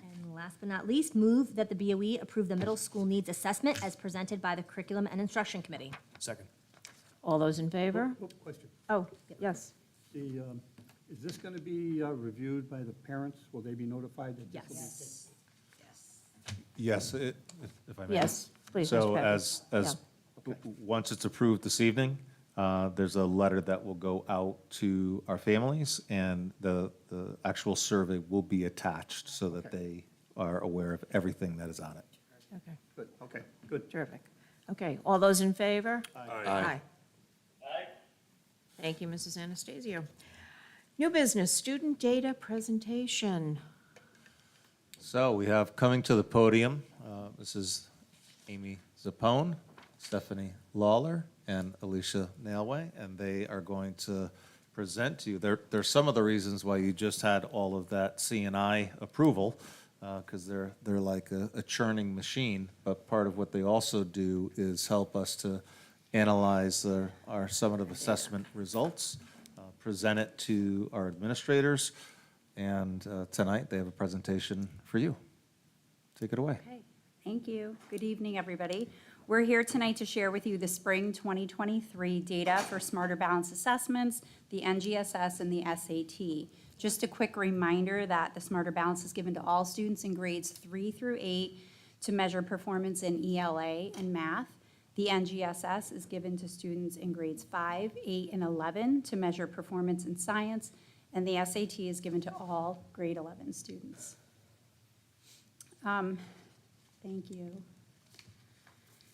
And last but not least, move that the BOE approve the Middle School Needs Assessment as presented by the Curriculum and Instruction Committee. Second. All those in favor? Question. Oh, yes. Is this going to be reviewed by the parents? Will they be notified that this will be? Yes. Yes, if I may. Yes, please, So Mr. Pepe. once it's approved this evening, there's a letter that will go out to our families, and the actual survey will be attached so that they are aware of everything that is on it. Okay, Good, okay, good. terrific. Okay, all those in favor? Aye. Thank you, Mrs. Anastasio. New business, student data presentation. So we have coming to the podium, Mrs. Amy Zappone, Stephanie Lawler, and Alicia Nailway, and they are going to present to you. There's some of the reasons why you just had all of that C&I approval, because they're like a churning machine, but part of what they also do is help us to analyze our summative assessment results, present it to our administrators, and tonight they have a presentation for you. Take it away. Okay, thank you. Good evening, everybody. We're here tonight to share with you the spring 2023 data for Smarter Balanced Assessments, the NGSS, and the SAT. Just a quick reminder that the Smarter Balance is given to all students in grades 3 through 8 to measure performance in ELA and math. The NGSS is given to students in grades 5, 8, and 11 to measure performance in science, and the SAT is given to all grade 11 students. Thank you.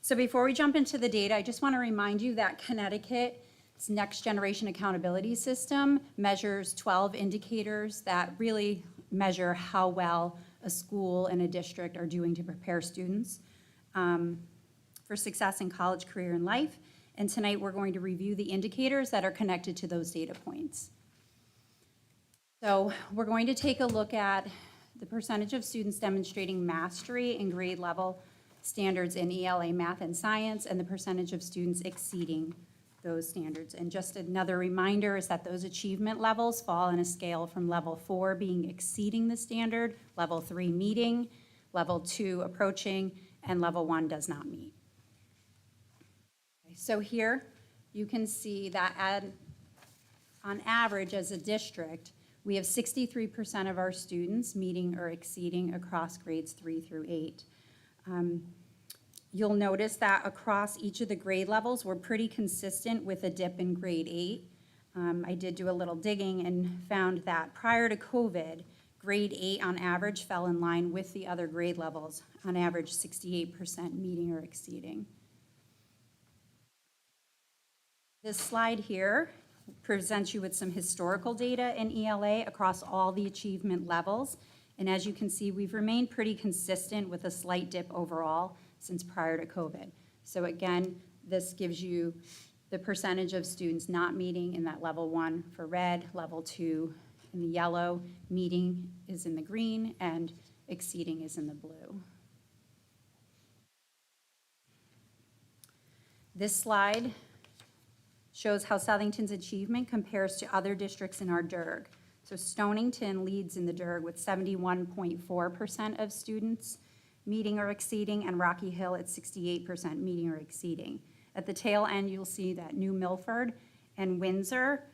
So before we jump into the data, I just want to remind you that Connecticut's Next Generation Accountability System measures 12 indicators that really measure how well a school and a district are doing to prepare students for success in college, career, and life. And tonight, we're going to review the indicators that are connected to those data points. So we're going to take a look at the percentage of students demonstrating mastery in grade level standards in ELA, math, and science, and the percentage of students exceeding those standards. And just another reminder is that those achievement levels fall on a scale from level 4 being exceeding the standard, level 3 meeting, level 2 approaching, and level 1 does not meet. So here you can see that on average as a district, we have 63% of our students meeting or exceeding across grades 3 through 8. You'll notice that across each of the grade levels, we're pretty consistent with a dip in grade 8. I did do a little digging and found that prior to COVID, grade 8 on average fell in line with the other grade levels, on average 68% meeting or exceeding. This slide here presents you with some historical data in ELA across all the achievement levels. And as you can see, we've remained pretty consistent with a slight dip overall since prior to COVID. So again, this gives you the percentage of students not meeting in that level 1 for red, level 2 in the yellow, meeting is in the green, and exceeding is in the blue. This slide shows how Southington's achievement compares to other districts in our DIRG. So Stonington leads in the DIRG with 71.4% of students meeting or exceeding, and Rocky Hill at 68% meeting or exceeding. At the tail end, you'll see that New Milford and Windsor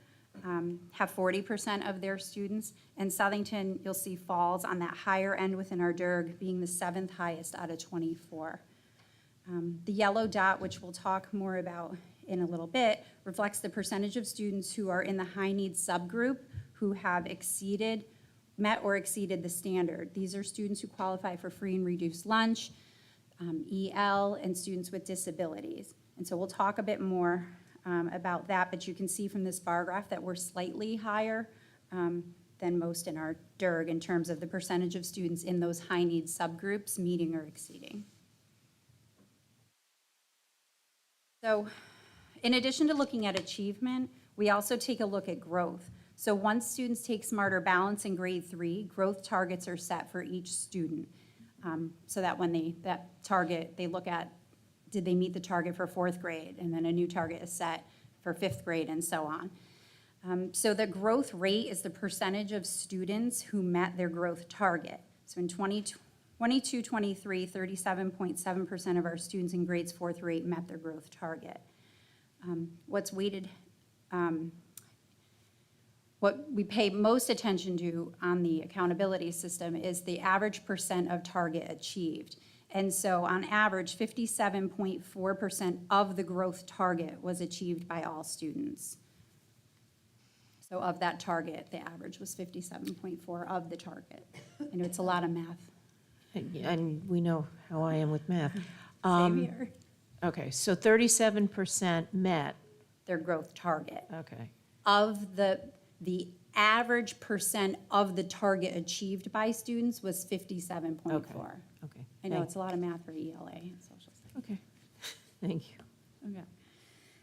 have 40% of their students, and Southington, you'll see, falls on that higher end within our DIRG, being the 7th highest out of 24. The yellow dot, which we'll talk more about in a little bit, reflects the percentage of students who are in the high needs subgroup who have met or exceeded the standard. These are students who qualify for free and reduced lunch, EL, and students with disabilities. And so we'll talk a bit more about that, but you can see from this bar graph that we're slightly higher than most in our DIRG in terms of the percentage of students in those high-need subgroups meeting or exceeding. So in addition to looking at achievement, we also take a look at growth. So once students take Smarter Balance in grade 3, growth targets are set for each student. So that when they look at, did they meet the target for 4th grade? And then a new target is set for 5th grade and so on. So the growth rate is the percentage of students who met their growth target. So in 22-23, 37.7% of our students in grades 4 through 8 met their growth target. What's weighted, what we pay most attention to on the accountability system is the average percent of target achieved. And so on average, 57.4% of the growth target was achieved by all students. So of that target, the average was 57.4 of the target. I know it's a lot of math. And we know how I am with math. Same here. Okay, so 37% met. Their growth target. Okay. Of the average percent of the target achieved by students was 57.4. Okay. I know it's a lot of math for ELA and social studies. Okay, thank you. Okay.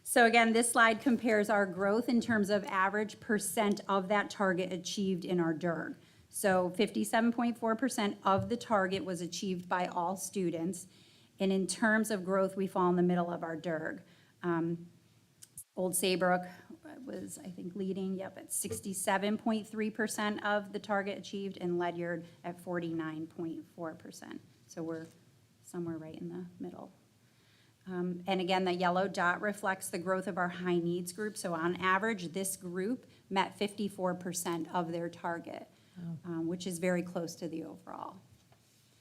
So again, this slide compares our growth in terms of average percent of that target achieved in our DIRG. So 57.4% of the target was achieved by all students. And in terms of growth, we fall in the middle of our DIRG. Old Saybrook was, I think, leading, at 67.3% of the target achieved, and Ledyard at 49.4%. So we're somewhere right in the middle. And again, the yellow dot reflects the growth of our high needs group. So on average, this group met 54% of their target, which is very close to the overall.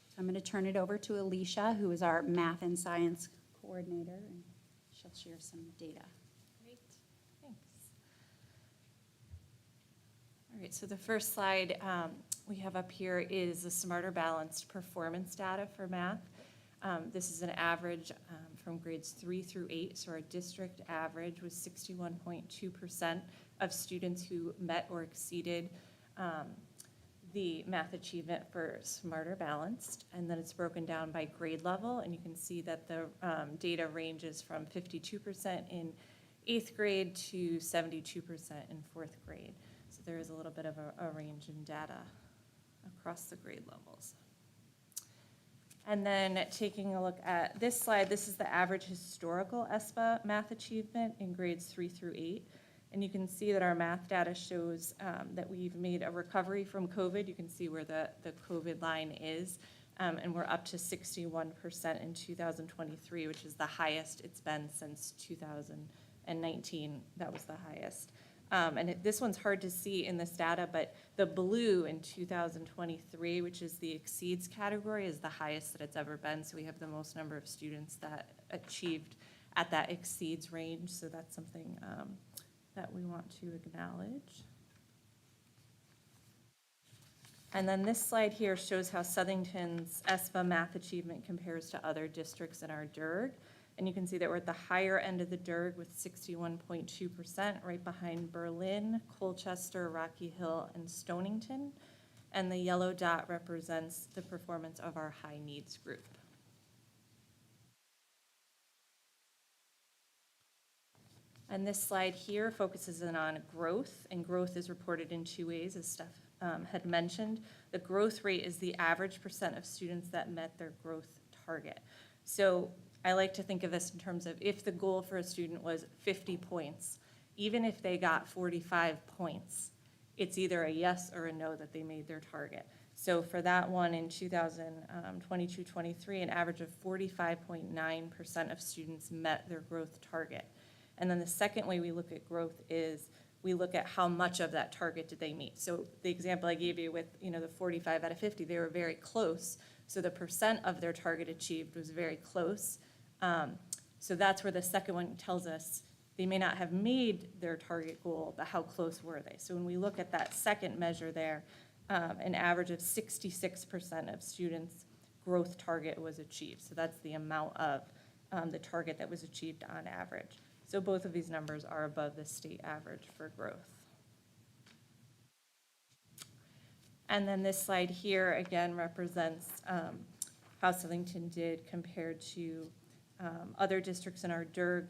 So I'm going to turn it over to Alicia, who is our math and science coordinator, and she'll share some data. Great, thanks. All right, so the first slide we have up here is the Smarter Balanced performance data for math. This is an average from grades 3 through 8, so our district average was 61.2% of students who met or exceeded the math achievement for Smarter Balanced, and then it's broken down by grade level, and you can see that the data ranges from 52% in 8th grade to 72% in 4th grade. So there is a little bit of a range in data across the grade levels. And then taking a look at this slide, this is the average historical ESPA math achievement in grades 3 through 8. And you can see that our math data shows that we've made a recovery from COVID. You can see where the COVID line is. And we're up to 61% in 2023, which is the highest it's been since 2019. That was the highest. This one's hard to see in this data, but the blue in 2023, which is the exceeds category, is the highest that it's ever been. So we have the most number of students that achieved at that exceeds range. So that's something that we want to acknowledge. And then this slide here shows how Southington's ESPA math achievement compares to other districts in our DIRG. And you can see that we're at the higher end of the DIRG with 61.2%, right behind Berlin, Colchester, Rocky Hill, and Stonington. And the yellow dot represents the performance of our high needs group. And this slide here focuses in on growth, and growth is reported in two ways, as Steph had mentioned. The growth rate is the average percent of students that met their growth target. So I like to think of this in terms of if the goal for a student was 50 points, even if they got 45 points, it's either a yes or a no that they made their target. So for that one in 2022-23, an average of 45.9% of students met their growth target. And then the second way we look at growth is we look at how much of that target did they meet. So the example I gave you with, the 45 out of 50, they were very close. So the percent of their target achieved was very close. So that's where the second one tells us they may not have made their target goal, but how close were they? So when we look at that second measure there, an average of 66% of students growth target was achieved. So that's the amount of the target that was achieved on average. So both of these numbers are above the state average for growth. And then this slide here again represents how Southington did compared to other districts in our DIRG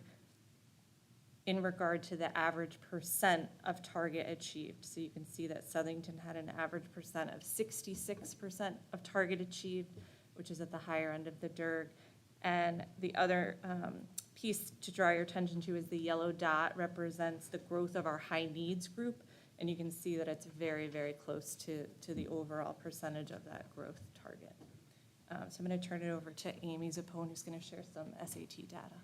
in regard to the average percent of target achieved. So you can see that Southington had an average percent of 66% of target achieved, which is at the higher end of the DIRG. And the other piece to draw your attention to is the yellow dot represents the growth of our high needs group. And you can see that it's very, very close to the overall percentage of that growth target. So I'm going to turn it over to Amy Zappone, who's going to share some SAT data.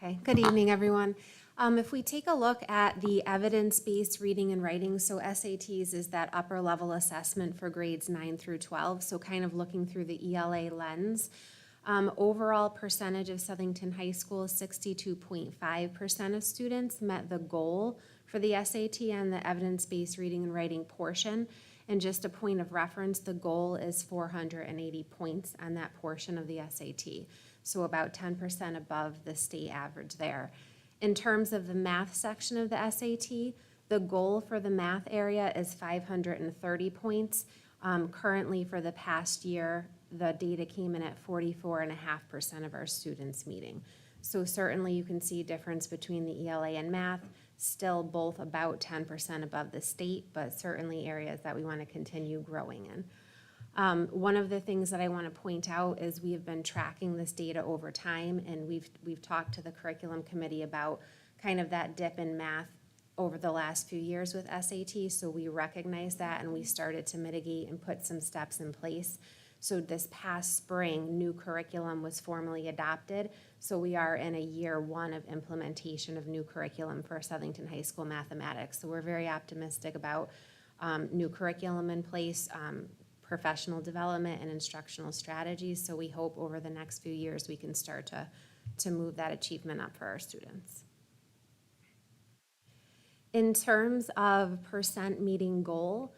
Okay, good evening, everyone. If we take a look at the evidence-based reading and writing, so SATs is that upper level assessment for grades 9 through 12, so kind of looking through the ELA lens. Overall percentage of Southington High School, 62.5% of students met the goal for the SAT and the evidence-based reading and writing portion. And just a point of reference, the goal is 480 points on that portion of the SAT. So about 10% above the state average there. In terms of the math section of the SAT, the goal for the math area is 530 points. Currently for the past year, the data came in at 44.5% of our students meeting. So certainly you can see a difference between the ELA and math, still both about 10% above the state, but certainly areas that we want to continue growing in. One of the things that I want to point out is we have been tracking this data over time, and we've talked to the curriculum committee about kind of that dip in math over the last few years with SAT, so we recognize that and we started to mitigate and put some steps in place. So this past spring, new curriculum was formally adopted, so we are in a year one of implementation of new curriculum for Southington High School mathematics. So we're very optimistic about new curriculum in place, professional development and instructional strategies. So we hope over the next few years we can start to move that achievement up for our students. In terms of percent meeting goal,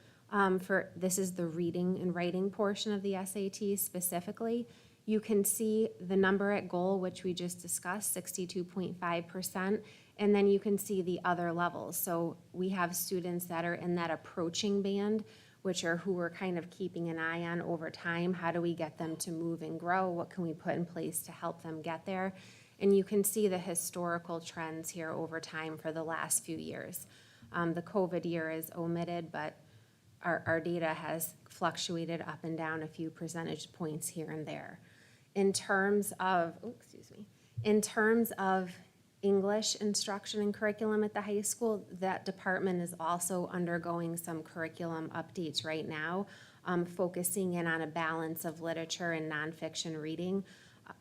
this is the reading and writing portion of the SAT specifically, you can see the number at goal, which we just discussed, 62.5%, and then you can see the other levels. So we have students that are in that approaching band, which are who we're kind of keeping an eye on over time. How do we get them to move and grow? What can we put in place to help them get there? And you can see the historical trends here over time for the last few years. The COVID year is omitted, but our data has fluctuated up and down a few percentage points here and there. In terms of, in terms of English instruction and curriculum at the high school, that department is also undergoing some curriculum updates right now, focusing in on a balance of literature and nonfiction reading,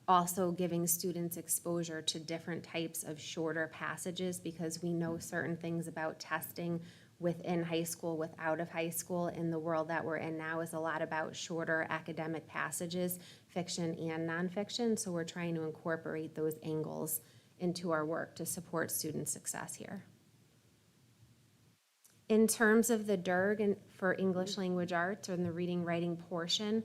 also giving students exposure to different types of shorter passages because we know certain things about testing within high school, out of high school. In the world that we're in now is a lot about shorter academic passages, fiction and nonfiction, so we're trying to incorporate those angles into our work to support student success here. In terms of the DIRG and for English language arts or in the reading writing portion,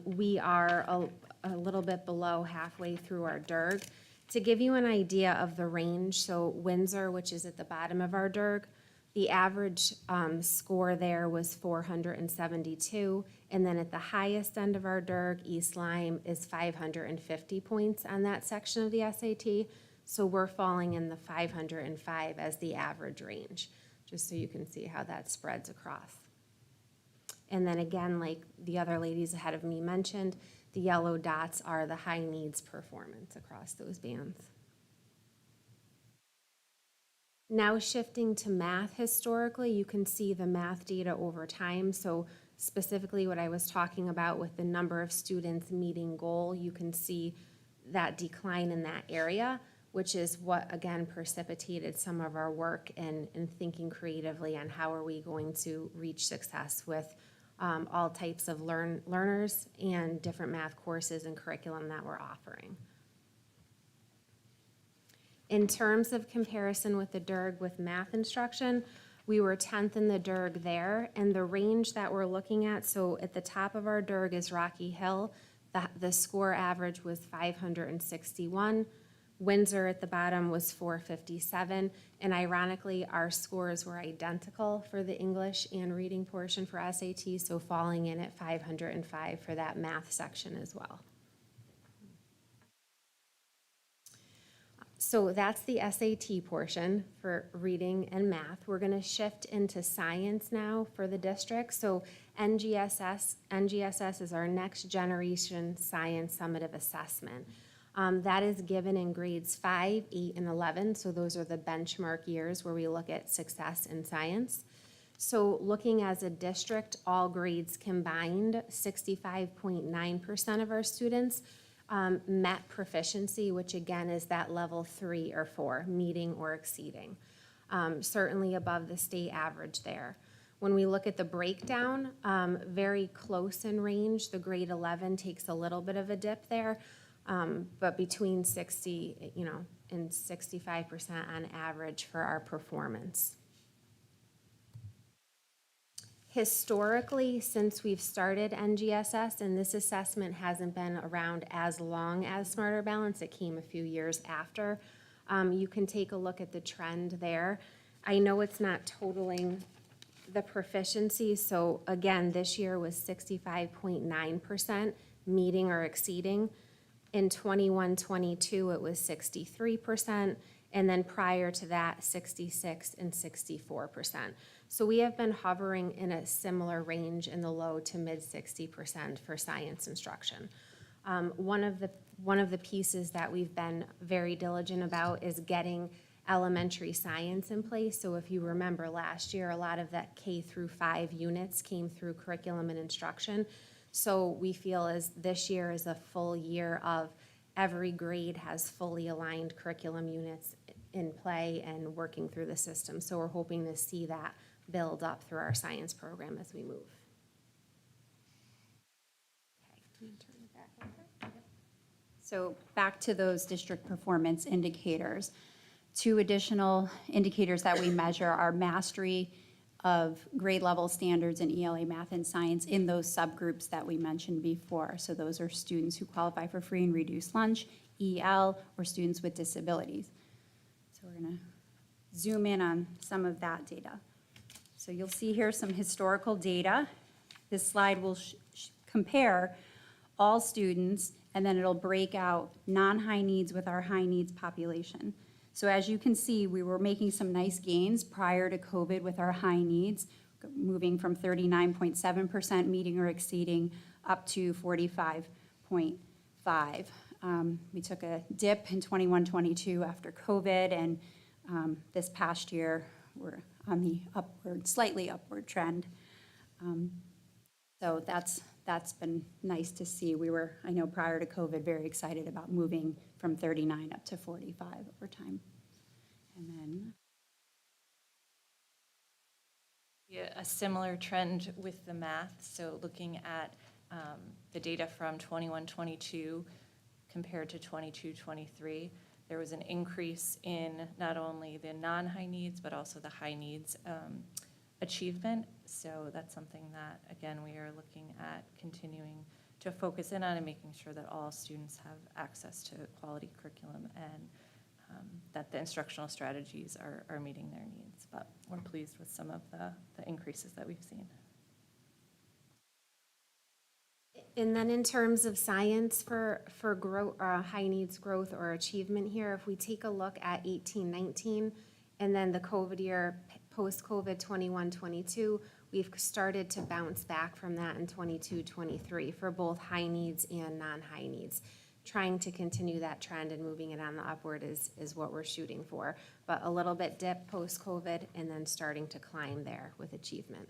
we are a little bit below halfway through our DIRG. To give you an idea of the range, so Windsor, which is at the bottom of our DIRG, the average score there was 472, and then at the highest end of our DIRG, East Lyme is 550 points on that section of the SAT, so we're falling in the 505 as the average range, just so you can see how that spreads across. And then again, like the other ladies ahead of me mentioned, the yellow dots are the high needs performance across those bands. Now shifting to math historically, you can see the math data over time. So specifically what I was talking about with the number of students meeting goal, you can see that decline in that area, which is what again precipitated some of our work in thinking creatively on how are we going to reach success with all types of learners and different math courses and curriculum that we're offering. In terms of comparison with the DIRG with math instruction, We were 10th in the DIRG there, and the range that we're looking at, so at the top of our DIRG is Rocky Hill. The score average was 561. Windsor at the bottom was 457, and ironically, our scores were identical for the English and reading portion for SAT, so falling in at 505 for that math section as well. So that's the SAT portion for reading and math. We're going to shift into science now for the district. So NGSS is our next generation science summative assessment. That is given in grades 5, 8, and 11. So those are the benchmark years where we look at success in science. So looking as a district, all grades combined, 65.9% of our students met proficiency, which again is that level 3 or 4, meeting or exceeding. Certainly above the state average there. When we look at the breakdown, very close in range. The grade 11 takes a little bit of a dip there, but between 60, and 65% on average for our performance. Historically, since we've started NGSS, and this assessment hasn't been around as long as Smarter Balance, it came a few years after, you can take a look at the trend there. I know it's not totaling the proficiency, so again, this year was 65.9%, meeting or exceeding. In 21-22, it was 63%, and then prior to that, 66 and 64%. So we have been hovering in a similar range in the low to mid 60% for science instruction. One of the pieces that we've been very diligent about is getting elementary science in place. So if you remember last year, a lot of that K through 5 units came through curriculum and instruction. So we feel as this year is a full year of every grade has fully aligned curriculum units in play and working through the system. So we're hoping to see that build up through our science program as we move. Okay, let me turn it back over. Yep. So back to those district performance indicators. 2 additional indicators that we measure are mastery of grade level standards in ELA math and science in those subgroups that we mentioned before. So those are students who qualify for free and reduced lunch, EL, or students with disabilities. So we're gonna zoom in on some of that data. So you'll see here some historical data. This slide will compare all students, and then it'll break out non-high needs with our high needs population. So as you can see, we were making some nice gains prior to COVID with our high needs, moving from 39.7% meeting or exceeding up to 45.5%. We took a dip in 21-22 after COVID, and this past year, we're on the slightly upward trend. So that's been nice to see. We were, I know prior to COVID, very excited about moving from 39 up to 45 over time. And then A similar trend with the math, so looking at the data from 21-22 compared to 22-23, there was an increase in not only the non-high needs, but also the high needs achievement. So that's something that, again, we are looking at continuing to focus in on and making sure that all students have access to quality curriculum and that the instructional strategies are meeting their needs. But we're pleased with some of the increases that we've seen. And then in terms of science for growth, high needs growth or achievement here, if we take a look at 18-19 and then the COVID year, post-COVID 21-22, we've started to bounce back from that in 22-23 for both high needs and non-high needs. Trying to continue that trend and moving it on the upward is what we're shooting for. But a little bit dip post-COVID and then starting to climb there with achievement.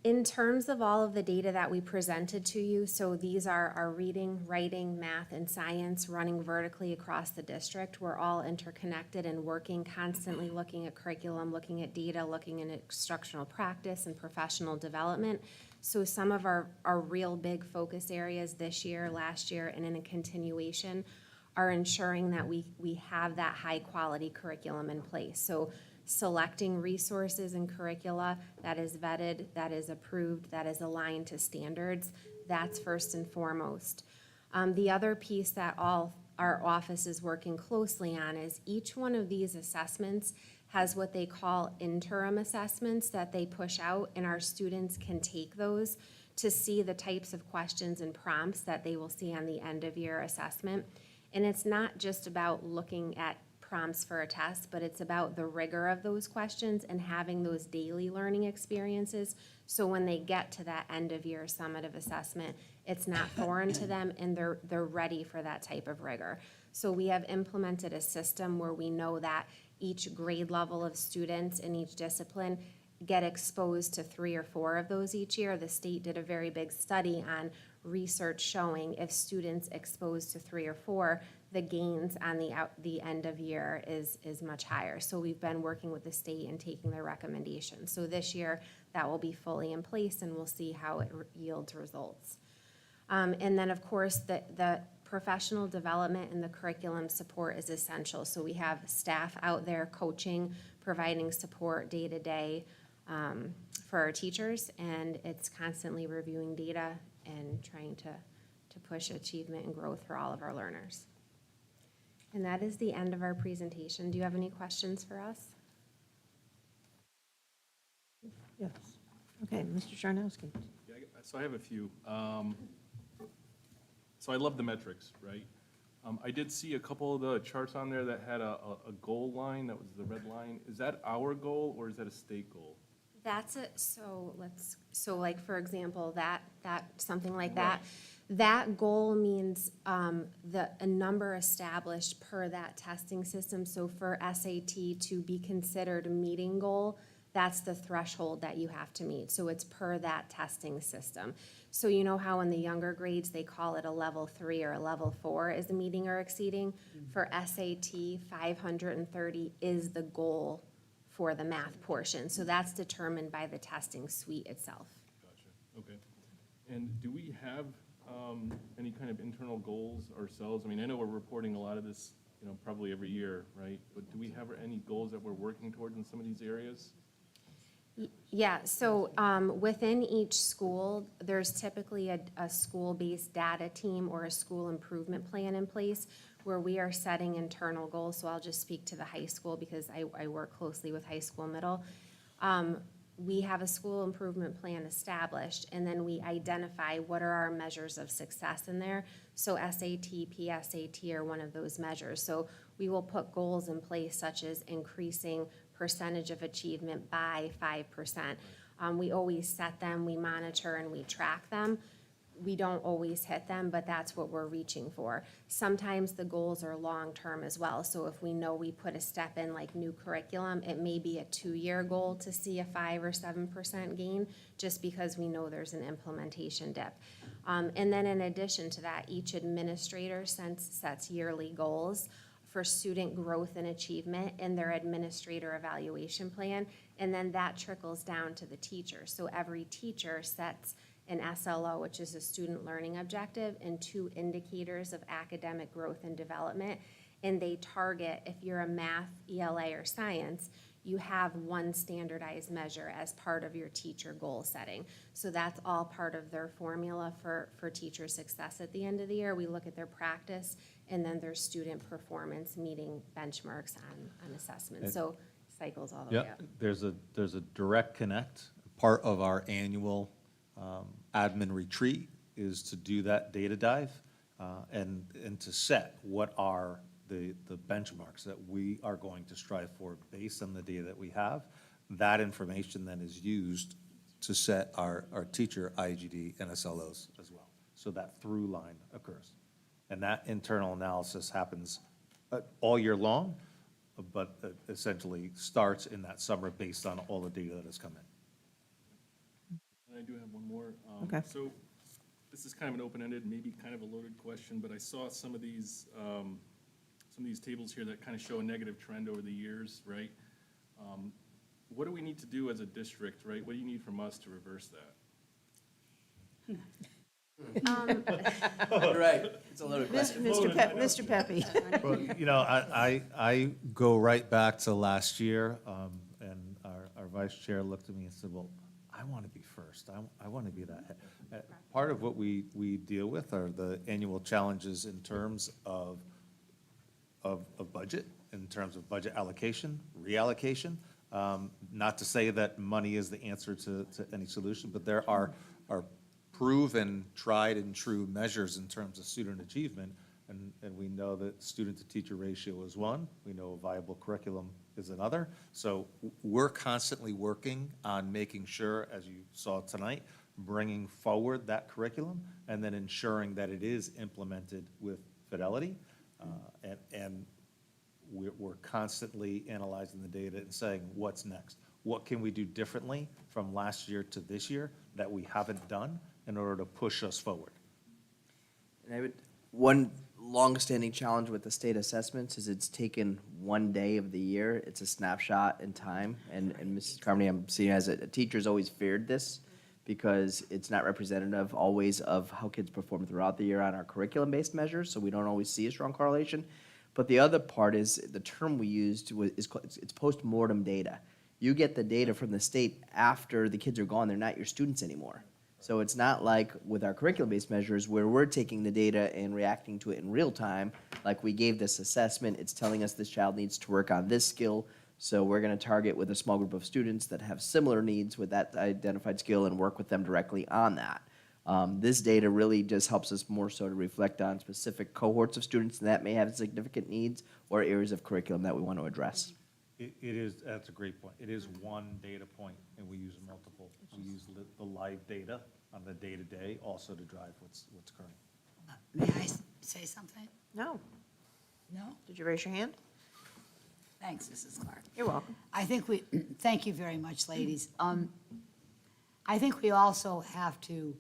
In terms of all of the data that we presented to you, so these are our reading, writing, math, and science running vertically across the district. We're all interconnected and working, constantly looking at curriculum, looking at data, looking at instructional practice and professional development. So some of our real big focus areas this year, last year, and in a continuation are ensuring that we have that high quality curriculum in place. So selecting resources and curricula that is vetted, that is approved, that is aligned to standards. That's first and foremost. The other piece that all our office is working closely on is each one of these assessments has what they call interim assessments that they push out, and our students can take those to see the types of questions and prompts that they will see on the end of year assessment. And it's not just about looking at prompts for a test, but it's about the rigor of those questions and having those daily learning experiences. So when they get to that end of year summative assessment, it's not foreign to them and they're ready for that type of rigor. So we have implemented a system where we know that each grade level of students in each discipline get exposed to 3 or 4 of those each year. The state did a very big study on research showing if students exposed to 3 or 4, the gains on the end of year is much higher. So we've been working with the state and taking their recommendations. So this year, that will be fully in place and we'll see how it yields results. And then, of course, the professional development and the curriculum support is essential. So we have staff out there coaching, providing support day to day for our teachers, and it's constantly reviewing data and trying to push achievement and growth for all of our learners. And that is the end of our presentation. Do you have any questions for us? Yes. Okay, Mr. Charnowski. Yeah, so I have a few. So I love the metrics, right? I did see a couple of the charts on there that had a goal line, that was the red line. Is that our goal or is that a state goal? That's it. So like, for example, that something like that. That goal means a number established per that testing system. So for SAT to be considered a meeting goal, that's the threshold that you have to meet. So it's per that testing system. So you know how in the younger grades, they call it a level 3 or a level 4 is meeting or exceeding? For SAT, 530 is the goal for the math portion. So that's determined by the testing suite itself. Gotcha, okay. And do we have any kind of internal goals ourselves? I mean, I know we're reporting a lot of this, probably every year, right? But do we have any goals that we're working towards in some of these areas? Yeah, so within each school, there's typically a school-based data team or a school improvement plan in place where we are setting internal goals. So I'll just speak to the high school because I work closely with high school middle. We have a school improvement plan established, and then we identify what are our measures of success in there. So SAT, PSAT are one of those measures. So we will put goals in place such as increasing percentage of achievement by 5%. We always set them, we monitor, and we track them. We don't always hit them, but that's what we're reaching for. Sometimes the goals are long-term as well. So if we know we put a step in like new curriculum, it may be a 2-year goal to see a 5 or 7% gain just because we know there's an implementation dip. And then in addition to that, each administrator sets yearly goals for student growth and achievement in their administrator evaluation plan, and then that trickles down to the teacher. So every teacher sets an SLO, which is a student learning objective, and 2 indicators of academic growth and development, and they target, if you're a math, ELA, or science, you have one standardized measure as part of your teacher goal setting. So that's all part of their formula for teacher success at the end of the year. We look at their practice and then their student performance meeting benchmarks on assessment. So cycles all the way up. There's a direct connect. Part of our annual admin retreat is to do that data dive and to set what are the benchmarks that we are going to strive for based on the data that we have. That information then is used to set our teacher IGD and SLOs as well. So that through line occurs. And that internal analysis happens all year long, but essentially starts in that summer based on all the data that has come in. And I do have one more. Okay. So this is kind of an open-ended, maybe kind of a loaded question, but I saw some of these tables here that kind of show a negative trend over the years, right? What do we need to do as a district, right? What do you need from us to reverse that? You're right, it's a loaded question. Mr. Pepe. Well, I go right back to last year. vice chair looked at me and said, well, I want to be first. I want to be that. Part of what we deal with are the annual challenges in terms of budget, in terms of budget allocation, reallocation. Not to say that money is the answer to any solution, but there are proven, tried and true measures in terms of student achievement. And we know that student-to-teacher ratio is one. We know a viable curriculum is another. So we're constantly working on making sure, as you saw tonight, bringing forward that curriculum and then ensuring that it is implemented with fidelity. And we're constantly analyzing the data and saying, what's next? What can we do differently from last year to this year that we haven't done in order to push us forward? And one longstanding challenge with the state assessments is it's taken one day of the year. It's a snapshot in time. And Mrs. Carmody, I'm seeing as a teacher's always feared this because it's not representative always of how kids perform throughout the year on our curriculum-based measures, so we don't always see a strong correlation. But the other part is, the term we used it's post-mortem data. You get the data from the state after the kids are gone. They're not your students anymore. So it's not like with our curriculum-based measures where we're taking the data and reacting to it in real time. Like we gave this assessment, it's telling us this child needs to work on this skill. So we're going to target with a small group of students that have similar needs with that identified skill and work with them directly on that. This data really just helps us more so to reflect on specific cohorts of students that may have significant needs or areas of curriculum that we want to address. That's a great point. It is one data point, and we use multiple. We use the live data on the day-to-day also to drive what's occurring. May I say something? No. No? Did you raise your hand? Thanks, Mrs. Clark. You're welcome. I think thank you very much, ladies. I think we also have to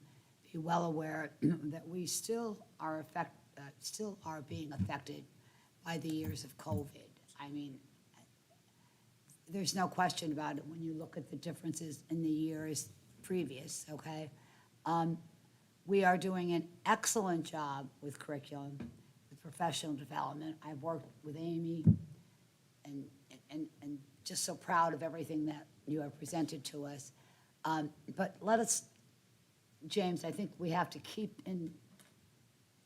be well aware that we still are being affected by the years of COVID. I mean, there's no question about it when you look at the differences in the years previous, okay? We are doing an excellent job with curriculum, with professional development. I've worked with Amy and just so proud of everything that you have presented to us. But let us, James, I think we have to keep in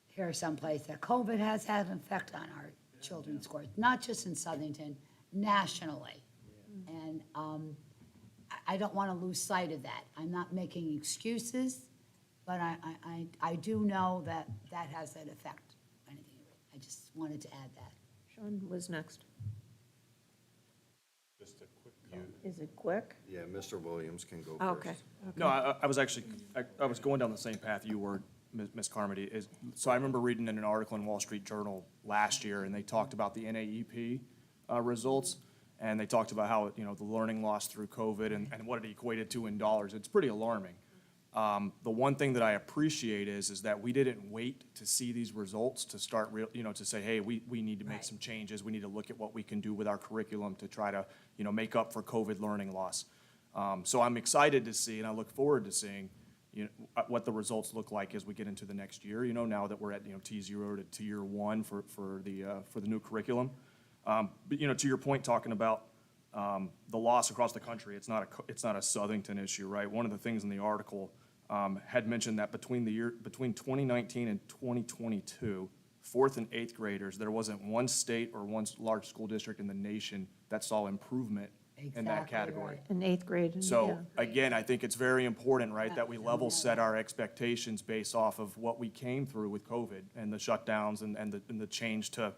here someplace that COVID has had an effect on our children's scores, not just in Southington, nationally. And I don't want to lose sight of that. I'm not making excuses, but I do know that that has an effect. I just wanted to add that. Sean was next. Just a quick comment. Is it quick? Yeah, Mr. Williams can go Oh, first. okay. No, I was actually, I was going down the same path you were, Ms. Carmody. So I remember reading in an article in Wall Street Journal last year, and they talked about the NAEP results, and they talked about how, the learning loss through COVID and what it equated to in dollars. It's pretty alarming. The one thing that I appreciate is that we didn't wait to see these results to start to say, hey, we need to make some changes. We need to look at what we can do with our curriculum to try to, make up for COVID learning loss. So I'm excited to see, and I look forward to seeing, what the results look like as we get into the next year, now that we're at, T0 to Tier 1 for the new curriculum. But, to your point, talking about the loss across the country, it's not a Southington issue, right? One of the things in the article had mentioned that between 2019 and 2022, 4th and 8th graders, there wasn't one state or one large school district in the nation that saw improvement in that category. In 8th grade. So again, I think it's very important, right, that we level set our expectations based off of what we came through with COVID and the shutdowns and the change to,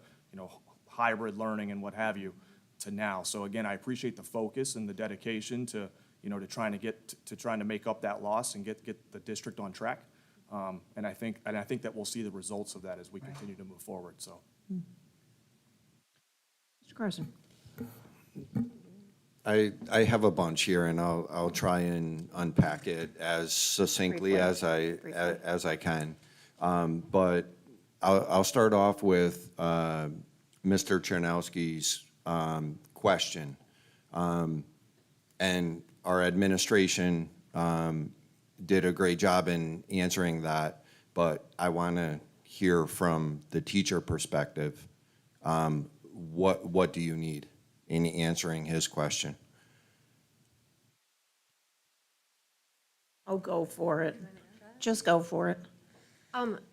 hybrid learning and what have you to now. So again, I appreciate the focus and the dedication to, to trying to make up that loss and get the district on track. And I think that we'll see the results of that as we continue to move forward, so. Mr. Carson. I have a bunch here, and I'll try and unpack it as succinctly as I can. But I'll start off with Mr. Chernowski's question. And our administration did a great job in answering that, but I want to hear from the teacher perspective. What do you need in answering his question? Oh, go for it. Just go for it.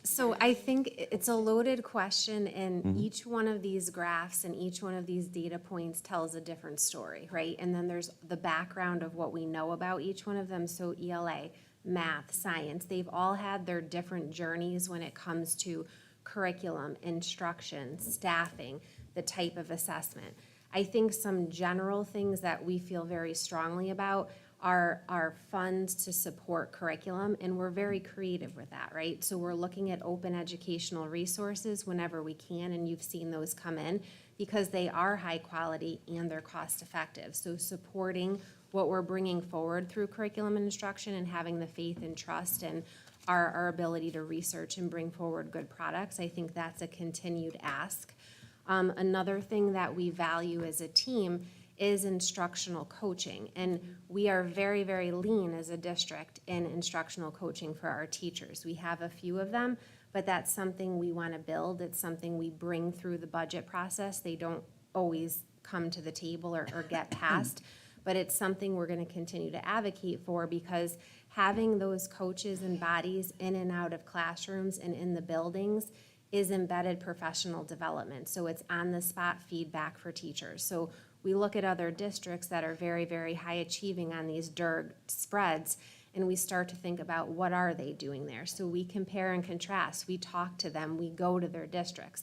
So I think it's a loaded question, and each one of these graphs and each one of these data points tells a different story, right? And then there's the background of what we know about each one of them. So ELA, math, science, they've all had their different journeys when it comes to curriculum, instruction, staffing, the type of assessment. I think some general things that we feel very strongly about are funds to support curriculum, and we're very creative with that, right? So we're looking at open educational resources whenever we can, and you've seen those come in because they are high quality and they're cost effective. So supporting what we're bringing forward through curriculum and instruction and having the faith and trust and our ability to research and bring forward good products, I think that's a continued ask. Another thing that we value as a team is instructional coaching. And we are very, very lean as a district in instructional coaching for our teachers. We have a few of them, but that's something we want to build. It's something we bring through the budget process. They don't always come to the table or get passed, but it's something we're going to continue to advocate for because having those coaches and bodies in and out of classrooms and in the buildings is embedded professional development. So it's on the spot feedback for teachers. So we look at other districts that are very, very high achieving on these DERG spreads, and we start to think about what are they doing there. So we compare and contrast. We talk to them. We go to their districts.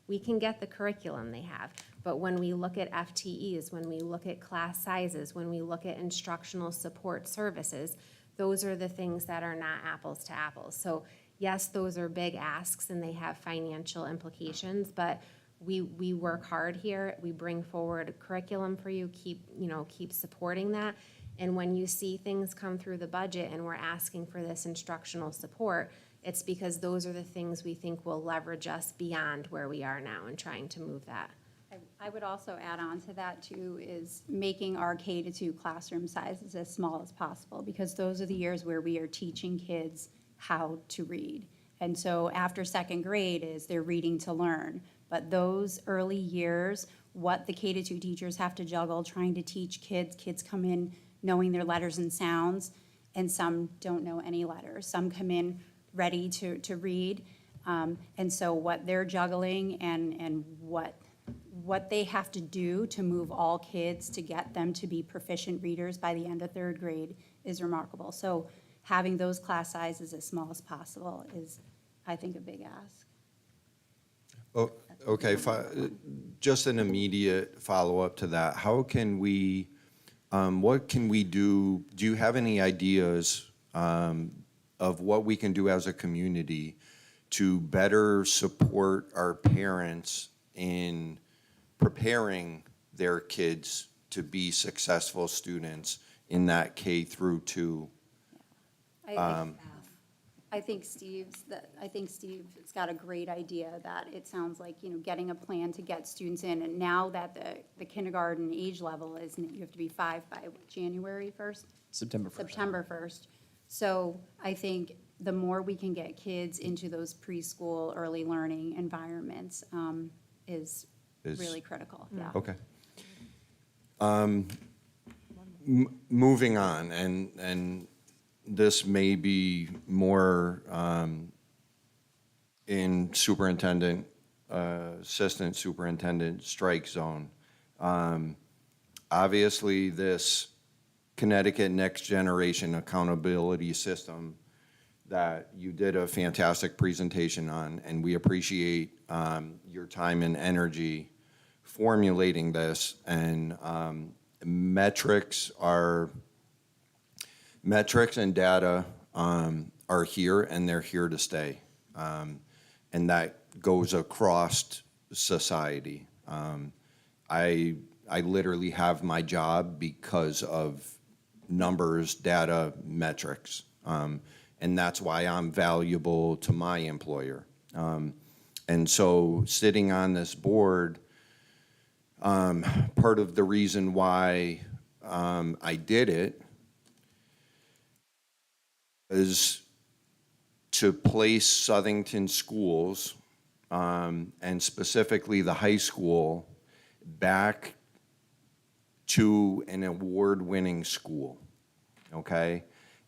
We can get the curriculum they have, but when we look at FTEs, when we look at class sizes, when we look at instructional support services, those are the things that are not apples to apples. So yes, those are big asks and they have financial implications, but we work hard here. We bring forward curriculum for you, keep supporting that. And when you see things come through the budget and we're asking for this instructional support, it's because those are the things we think will leverage us beyond where we are now and trying to move that. I would also add on to that too, is making our K-2 classroom sizes as small as possible, because those are the years where we are teaching kids how to read. And so after second grade is they're reading to learn. But those early years, what the K-2 teachers have to juggle, trying to teach kids come in knowing their letters and sounds, and some don't know any letters. Some come in ready to read. And so what they're juggling and what they have to do to move all kids to get them to be proficient readers by the end of third grade is remarkable. So having those class sizes as small as possible is, I think, a big ask. Oh, okay, just an immediate follow-up to that. How can we, what can we do? Do you have any ideas of what we can do as a community to better support our parents in preparing their kids to be successful students in that K through 2? I think Steve's got a great idea that it sounds like, getting a plan to get students in. And now that the kindergarten age level is, you have to be 5 by January 1st? September 1st. September 1st. So I think the more we can get kids into those preschool, early learning environments is really critical, yeah. Okay. Moving on, and this may be more in superintendent, assistant superintendent strike zone. Obviously, this Connecticut Next Generation Accountability System that you did a fantastic presentation on, and we appreciate your time and energy formulating this. And metrics and data are here, and they're here to stay. And that goes across society. I literally have my job because of numbers, data, metrics. And that's why I'm valuable to my employer. And so sitting on this board, part of the reason why I did it is to place Southington schools, and specifically the high school, back to an award-winning school, okay?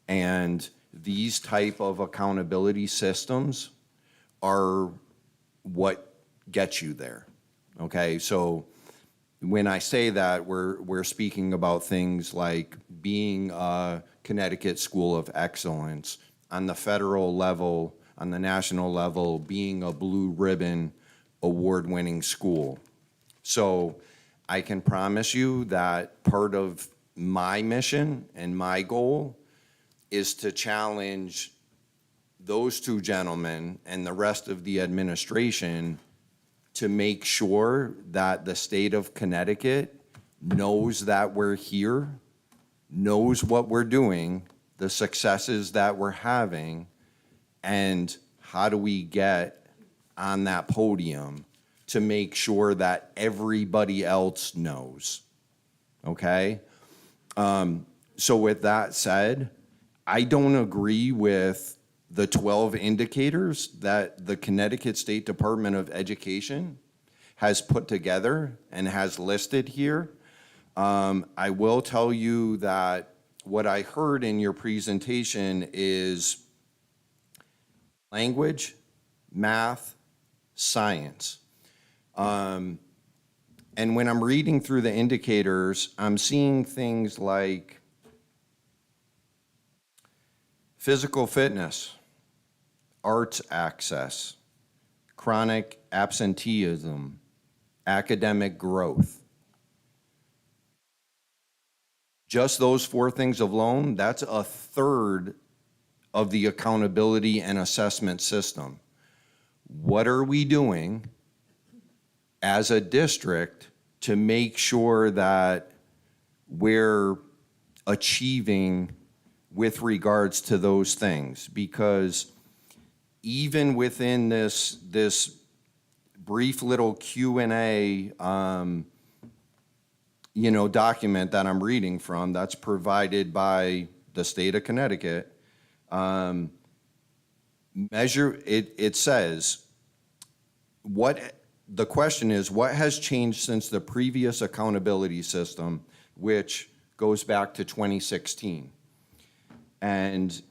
And these type of accountability systems are what gets you there, okay? So when I say that, we're speaking about things like being a Connecticut School of Excellence, on the federal level, on the national level, being a Blue Ribbon award-winning school. So I can promise you that part of my mission and my goal is to challenge those two gentlemen and the rest of the administration to make sure that the state of Connecticut knows that we're here, knows what we're doing, the successes that we're having, and how do we get on that podium to make sure that everybody else knows, okay? So with that said, I don't agree with the 12 indicators that the Connecticut State Department of Education has put together and has listed here. I will tell you that what I heard in your presentation is language, math, science. And when I'm reading through the indicators, I'm seeing things like physical fitness, arts access, chronic absenteeism, academic growth. Just those 4 things alone, that's a third of the accountability and assessment system. What are we doing as a district to make sure that we're achieving with regards to those things? Because even within this brief little Q&A, document that I'm reading from, that's provided by the state of Connecticut, it says, the question is, what has changed since the previous accountability system, which goes back to 2016? And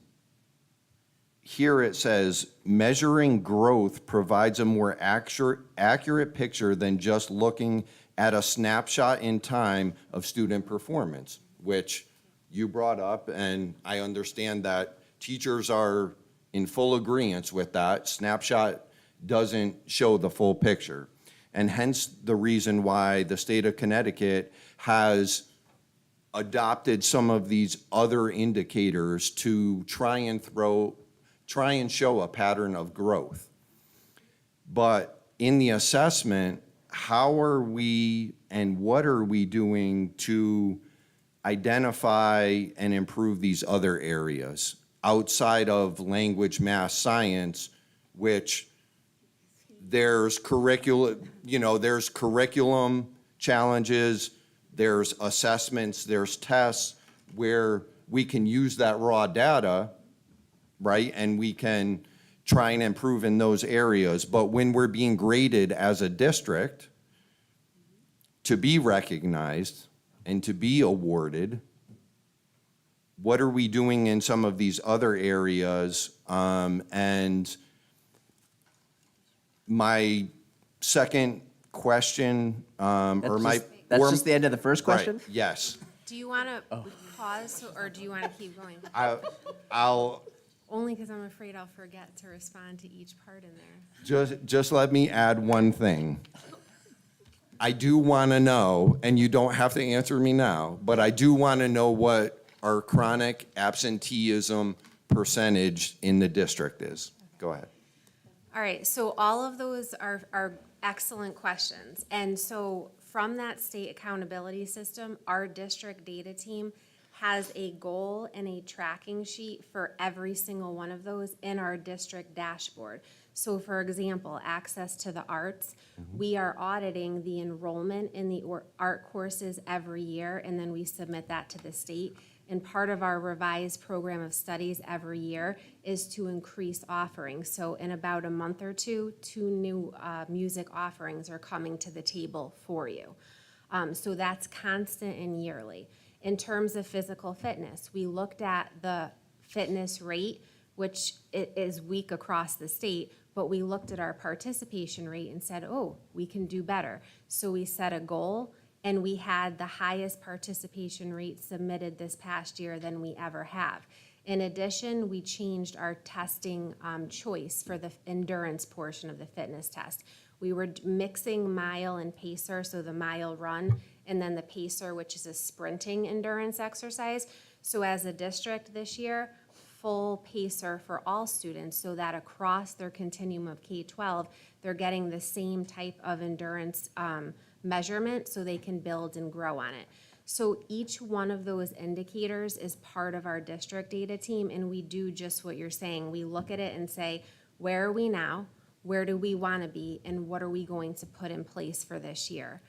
here it says, measuring growth provides a more accurate picture than just looking at a snapshot in time of student performance, which you brought up, and I understand that teachers are in full agreement with that. Snapshot doesn't show the full picture. And hence the reason why the state of Connecticut has adopted some of these other indicators to try and show a pattern of growth. But in the assessment, how are we and what are we doing to identify and improve these other areas outside of language, math, science, which there's curriculum challenges, there's assessments, there's tests where we can use that raw data, right? And we can try and improve in those areas. But when we're being graded as a district to be recognized and to be awarded, what are we doing in some of these other areas? And my second question, That's just the end of the first question? Right, yes. Do you want to pause, or do you want to keep going? I'll Only because I'm afraid I'll forget to respond to each part in there. just let me add one thing. I do want to know, and you don't have to answer me now, but I do want to know what our chronic absenteeism percentage in the district is. Go ahead. All right, so all of those are excellent questions. And so from that state accountability system, our district data team has a goal and a tracking sheet for every single one of those in our district dashboard. So for example, access to the arts, we are auditing the enrollment in the art courses every year, and then we submit that to the state. And part of our revised program of studies every year is to increase offerings. So in about a month or two, 2 new music offerings are coming to the table for you. So that's constant and yearly. In terms of physical fitness, we looked at the fitness rate, which is weak across the state, but we looked at our participation rate and said, oh, we can do better. So we set a goal, and we had the highest participation rate submitted this past year than we ever have. In addition, we changed our testing choice for the endurance portion of the fitness test. We were mixing mile and pacer, so the mile run, and then the pacer, which is a sprinting endurance exercise. So as a district this year, full pacer for all students, so that across their continuum of K-12, they're getting the same type of endurance measurement so they can build and grow on it. So each one of those indicators is part of our district data team, and we do just what you're saying. We look at it and say, where are we now? Where do we want to be? And what are we going to put in place for this year?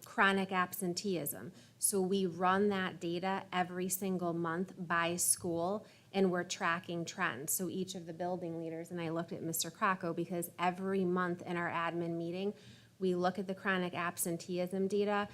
Chronic absenteeism. So we run that data every single month by school, and we're tracking trends. So each of the building leaders, and I looked at Mr. Krako, because every month in our admin meeting, we look at the chronic absenteeism data.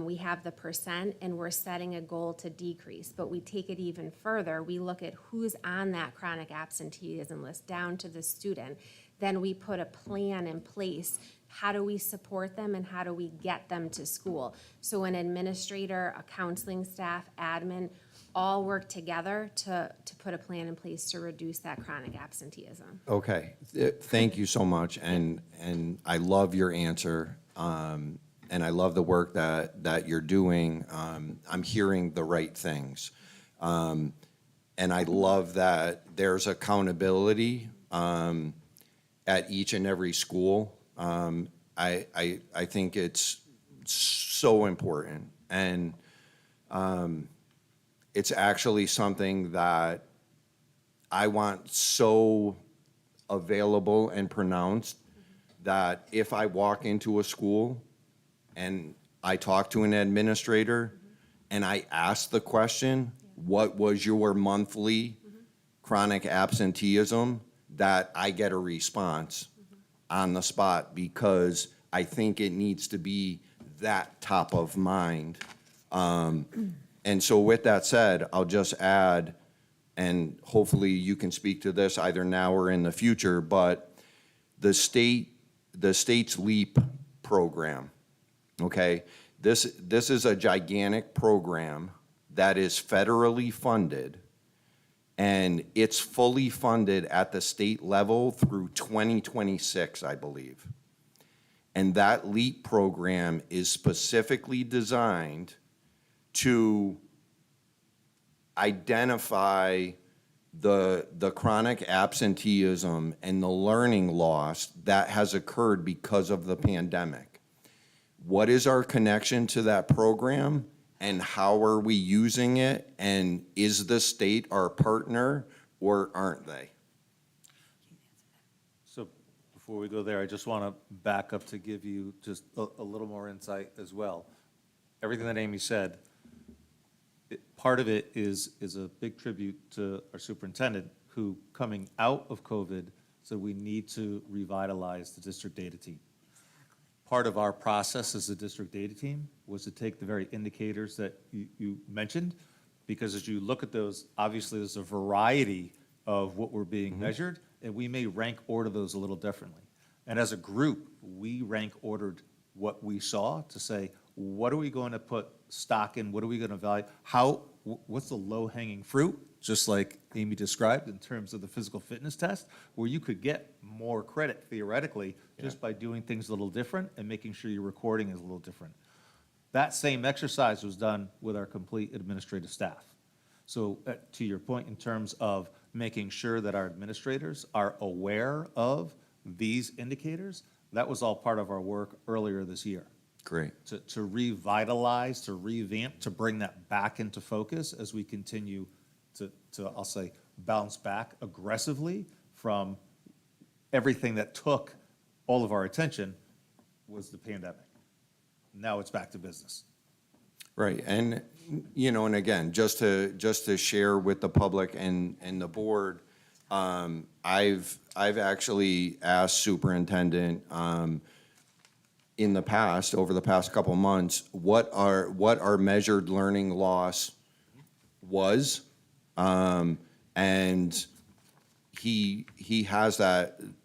We have the percent, and we're setting a goal to decrease. But we take it even further. We look at who's on that chronic absenteeism list down to the student. Then we put a plan in place. How do we support them, and how do we get them to school? So an administrator, a counseling staff, admin, all work together to put a plan in place to reduce that chronic absenteeism. Okay, thank you so much, and I love your answer, and I love the work that you're doing. I'm hearing the right things, and I love that there's accountability at each and every school. I think it's so important, and it's actually something that I want so available and pronounced that if I walk into a school and I talk to an administrator and I ask the question, what was your monthly chronic absenteeism, that I get a response on the spot, because I think it needs to be that top of mind. And so with that said, I'll just add, and hopefully you can speak to this either now or in the future, but the state's LEAP program, okay? This is a gigantic program that is federally funded, and it's fully funded at the state level through 2026, I believe. And that LEAP program is specifically designed to identify the chronic absenteeism and the learning loss that has occurred because of the pandemic. What is our connection to that program, and how are we using it? And is the state our partner, or aren't they? So before we go there, I just want to back up to give you just a little more insight as well. Everything that Amy said, part of it is a big tribute to our superintendent, who, coming out of COVID, said we need to revitalize the district data team. Part of our process as a district data team was to take the very indicators that you mentioned, because as you look at those, obviously there's a variety of what we're being measured, and we may rank order those a little differently. And as a group, we rank ordered what we saw to say, what are we going to put stock in? What are we going to value? What's the low-hanging fruit, just like Amy described in terms of the physical fitness test, where you could get more credit theoretically just by doing things a little different and making sure your recording is a little different. That same exercise was done with our complete administrative staff. So to your point, in terms of making sure that our administrators are aware of these indicators, that was all part of our work earlier this year. Great. To revitalize, to revamp, to bring that back into focus as we continue to I'll say, bounce back aggressively from everything that took all of our attention was the pandemic. Now it's back to business. Right, and, and again, just to share with the public and the board, I've actually asked superintendent, in the past, over the past couple months, what our measured learning loss was, And he has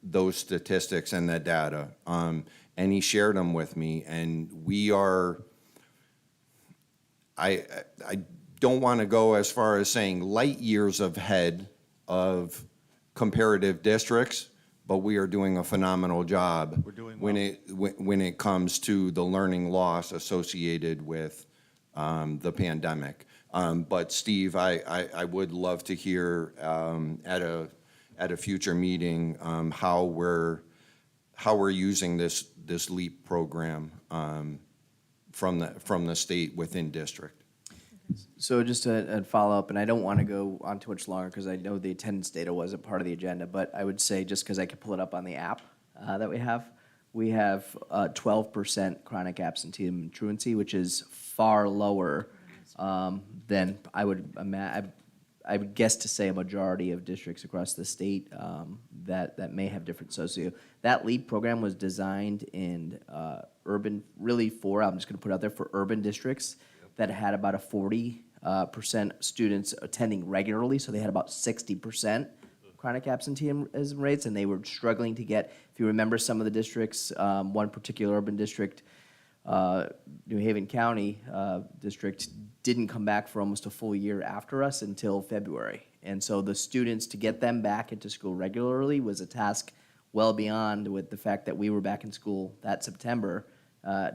those statistics and that data, and he shared them with me, and we are, I don't want to go as far as saying light years ahead of comparative districts, but we are doing a phenomenal job. We're doing when it comes to the learning loss associated with the pandemic. But Steve, I would love to hear at a future meeting how we're using this LEAP program from the state within district. So just a follow-up, and I don't want to go on too much longer because I know the attendance data wasn't part of the agenda, but I would say, just because I could pull it up on the app that we have 12% chronic absenteeism and truancy, which is far lower than I would guess to say a majority of districts across the state that may have different socio. That LEAP program was designed in urban, really I'm just going to put it out there, for urban districts that had about a 40% students attending regularly, so they had about 60% chronic absenteeism rates, and they were struggling to get, if you remember some of the districts, one particular urban district, New Haven County district, didn't come back for almost a full year after us until February. And so the students, to get them back into school regularly was a task well beyond with the fact that we were back in school that September,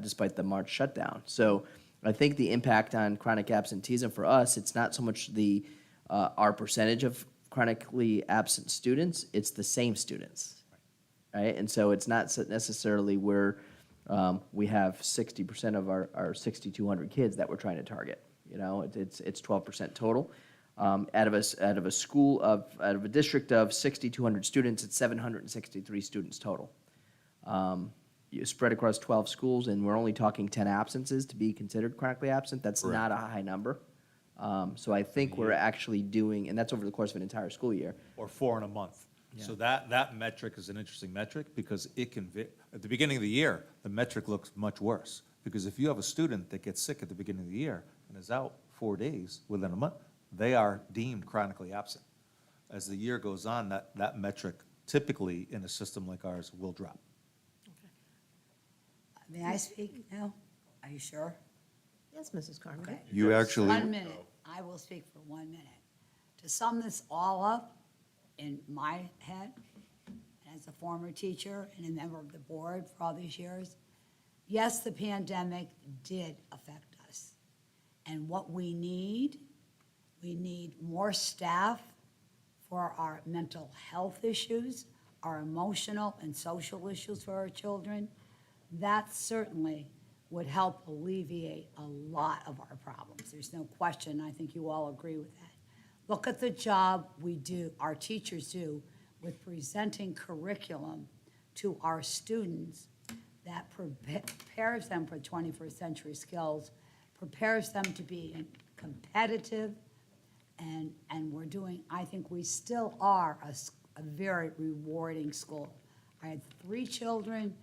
despite the March shutdown. So I think the impact on chronic absenteeism for us, it's not so much our percentage of chronically absent students, it's the same students, right? And so it's not necessarily where we have 60% of our 6,200 kids that we're trying to target. You know, it's 12% total. Out of a district of 6,200 students, it's 763 students total. You spread across 12 schools, and we're only talking 10 absences to be considered chronically absent. That's not a high number. So I think we're actually doing, and that's over the course of an entire school year. Or 4 in a month. Yeah. So that metric is an interesting metric because it can, at the beginning of the year, the metric looks much worse. Because if you have a student that gets sick at the beginning of the year and is out 4 days within a month, they are deemed chronically absent. As the year goes on, that metric typically in a system like ours will drop. May I speak now? Are you sure? Yes, Mrs. Carmody. Okay. You actually. 1 minute. I will speak for 1 minute. To sum this all up in my head, as a former teacher and a member of the board for all these years, yes, the pandemic did affect us. And what we need more staff for our mental health issues, our emotional and social issues for our children. That certainly would help alleviate a lot of our problems. There's no question. I think you all agree with that. Look at the job our teachers do with presenting curriculum to our students that prepares them for 21st century skills, prepares them to be competitive, and we're doing, I think we still are a very rewarding school. I had 3 children,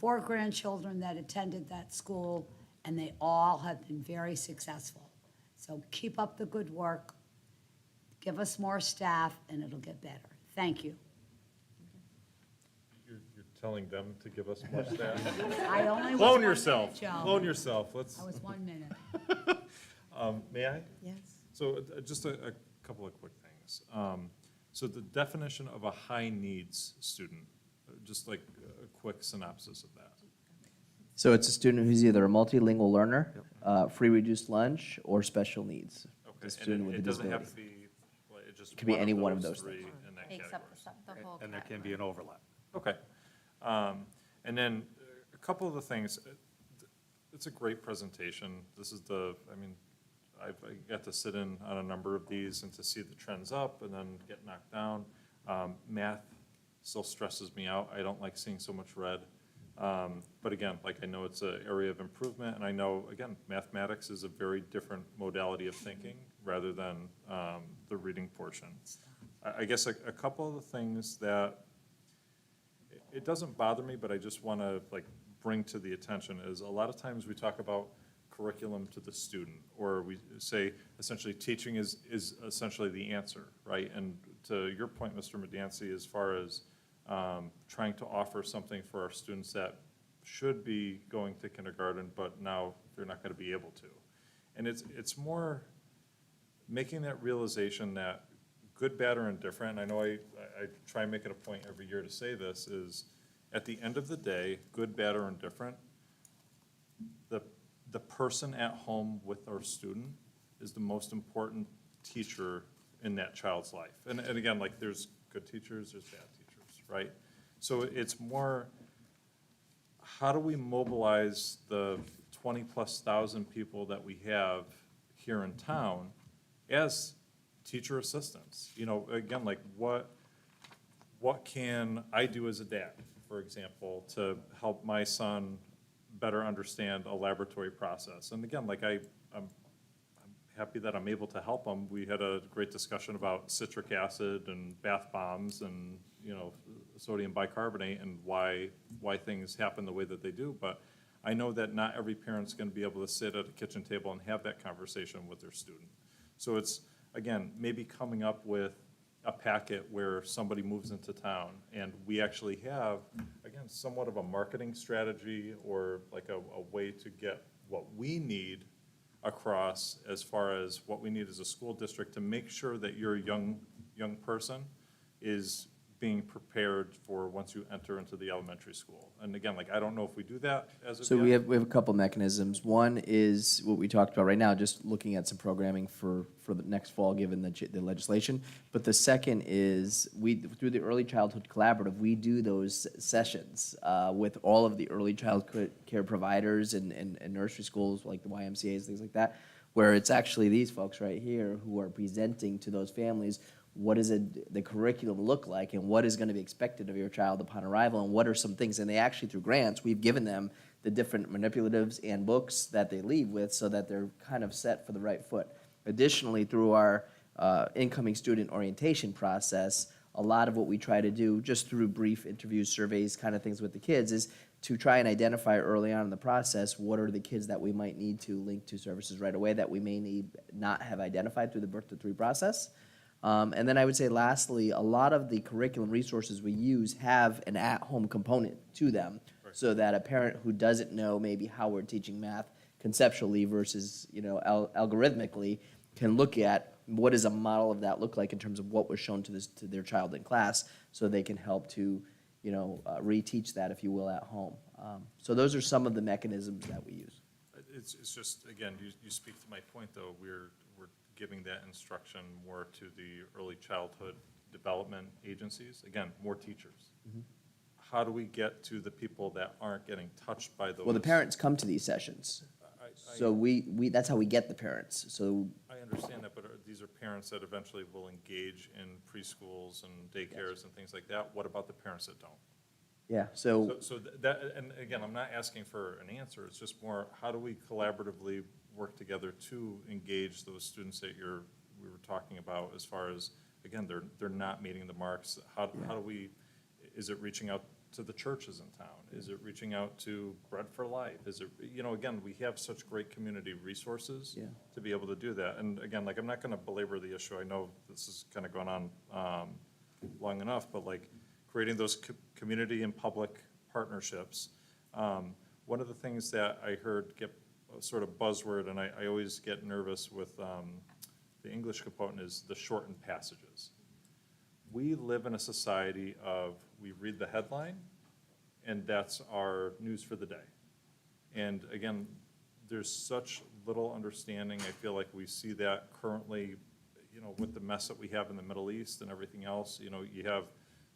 4 grandchildren that attended that school, and they all have been very successful. So keep up the good work, give us more staff, and it'll get better. Thank you. You're telling them to give us more staff? I only was Clone 1 yourself, minute, Joe. clone yourself, let's. I was 1 minute. May I? Yes. So just a couple of quick things. So the definition of a high needs student, just like a quick synopsis of that. So it's a student who's either a multilingual learner, free reduced lunch, or special needs. Okay, A student and with a it doesn't have disability. to be, like, it just. It could be any one of those three things. in that Takes category. up the whole And there can category. be an overlap. Okay. And then a couple of the things, it's a great presentation. This is I got to sit in on a number of these and to see the trends up and then get knocked down. Math still stresses me out. I don't like seeing so much red. But again, like I know it's an area of improvement, and I know, again, mathematics is a very different modality of thinking rather than the reading portion. I guess a couple of the things that, it doesn't bother me, but I just want to bring to the attention is a lot of times we talk about curriculum to the student, or we say essentially teaching is essentially the answer, right? And to your point, Mr. Medancy, as far as trying to offer something for our students that should be going to kindergarten, but now they're not going to be able to. And it's more making that realization that good, bad, or indifferent, I know I try and make it a point every year to say this, is at the end of the day, good, bad, or indifferent, the person at home with our student is the most important teacher in that child's life. And again, like, there's good teachers, there's bad teachers, right? So it's more, how do we mobilize the 20+ thousand people that we have here in town as teacher assistants? You know, again, like, what can I do as a dad, for example, to help my son better understand a laboratory process? And again, like, I'm happy that I'm able to help him. We had a great discussion about citric acid and bath bombs and, you know, sodium bicarbonate and why things happen the way that they do. But I know that not every parent's going to be able to sit at a kitchen table and have that conversation with their student. So it's, again, maybe coming up with a packet where somebody moves into town and we actually have, again, somewhat of a marketing strategy or like a way to get what we need across as far as what we need as a school district to make sure that your young person is being prepared for once you enter into the elementary school. And again, like, I don't know if we do that as of So yet. we have a couple mechanisms. One is what we talked about right now, just looking at some programming for the next fall, given the legislation. But the second is, through the Early Childhood Collaborative, we do those sessions with all of the early child care providers and nursery schools, like the YMCAs, things like that, where it's actually these folks right here who are presenting to those families what does the curriculum look like and what is going to be expected of your child upon arrival, and what are some things. And they actually, through grants, we've given them the different manipulatives and books that they leave with so that they're kind of set for the right foot. Additionally, through our incoming student orientation process, a lot of what we try to do, just through brief interviews, surveys, kind of things with the kids, is to try and identify early on in the process what are the kids that we might need to link to services right away that we may need not have identified through the birth to 3 process. And then I would say lastly, a lot of the curriculum resources we use have an at-home component to them, so that a parent who doesn't know maybe how we're teaching math conceptually versus, you know, algorithmically can look at what does a model of that look like in terms of what was shown to their child in class, so they can help to, you know, reteach that, if you will, at home. So those are some of the mechanisms that we use. It's just, again, you speak to my point, though. We're giving that instruction more to the early childhood development agencies. Again, more teachers. Mm-hmm. How do we get to the people that aren't getting touched by those? Well, the parents come to these sessions. So we that's how we get the parents. So I understand that, but these are parents that eventually will engage in preschools and daycares and things like that. What about the parents that don't? yeah, so So that, and again, I'm not asking for an answer. It's just more, how do we collaboratively work together to engage those students that we were talking about, as far as, again, they're not meeting the marks? How do we, is it reaching out to the churches in town? Is it reaching out to Bread for Life? Is it, you know, again, we have such great community resources to be able to do that. And again, like, I'm not going to belabor the issue. I know this is kind of gone on long enough, but like, creating those community and public partnerships. One of the things that I heard get sort of buzzword, and I always get nervous with the English component, is the shortened passages. We live in a society of, we read the headline, and that's our news for the day. And again, there's such little understanding. I feel like we see that currently, you know, with the mess that we have in the Middle East and everything else. You know, you have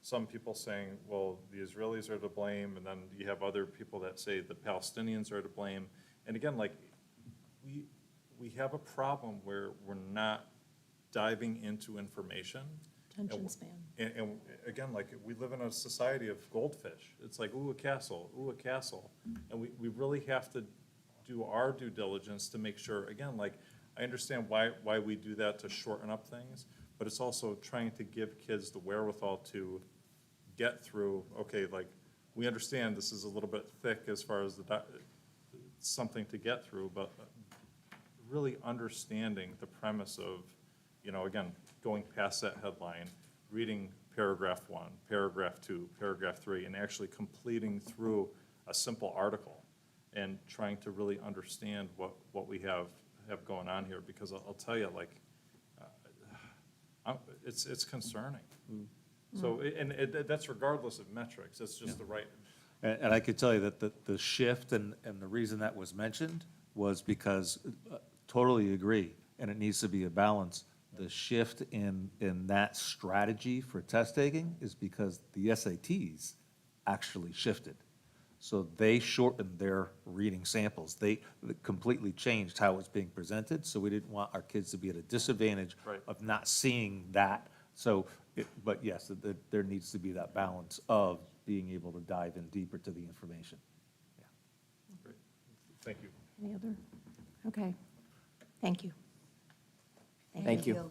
some people saying, well, the Israelis are to blame, and then you have other people that say the Palestinians are to blame. And again, like, we have a problem where we're not diving into information. Attention span. And again, like, we live in a society of goldfish. It's like, ooh, a castle, ooh, a castle. And we really have to do our due diligence to make sure, again, like, I understand why we do that, to shorten up things, but it's also trying to give kids the wherewithal to get through, okay, like, we understand this is a little bit thick as far as something to get through, but really understanding the premise of, again, going past that headline, reading paragraph 1, paragraph 2, paragraph 3, and actually completing through a simple article and trying to really understand what we have going on here, because I'll tell you, like, it's concerning. So, and that's regardless of metrics, it's just the right. And I could tell you that the shift and the reason that was mentioned was because, totally agree, and it needs to be a balance. The shift in that strategy for test taking is because the SATs actually shifted. So they shortened their reading samples. They completely changed how it's being presented, so we didn't want our kids to be at a disadvantage Right. of not seeing that. So, but yes, there needs to be that balance of being able to dive in deeper to the information. Great. Thank you. Any other? Okay. Thank you. Thank you.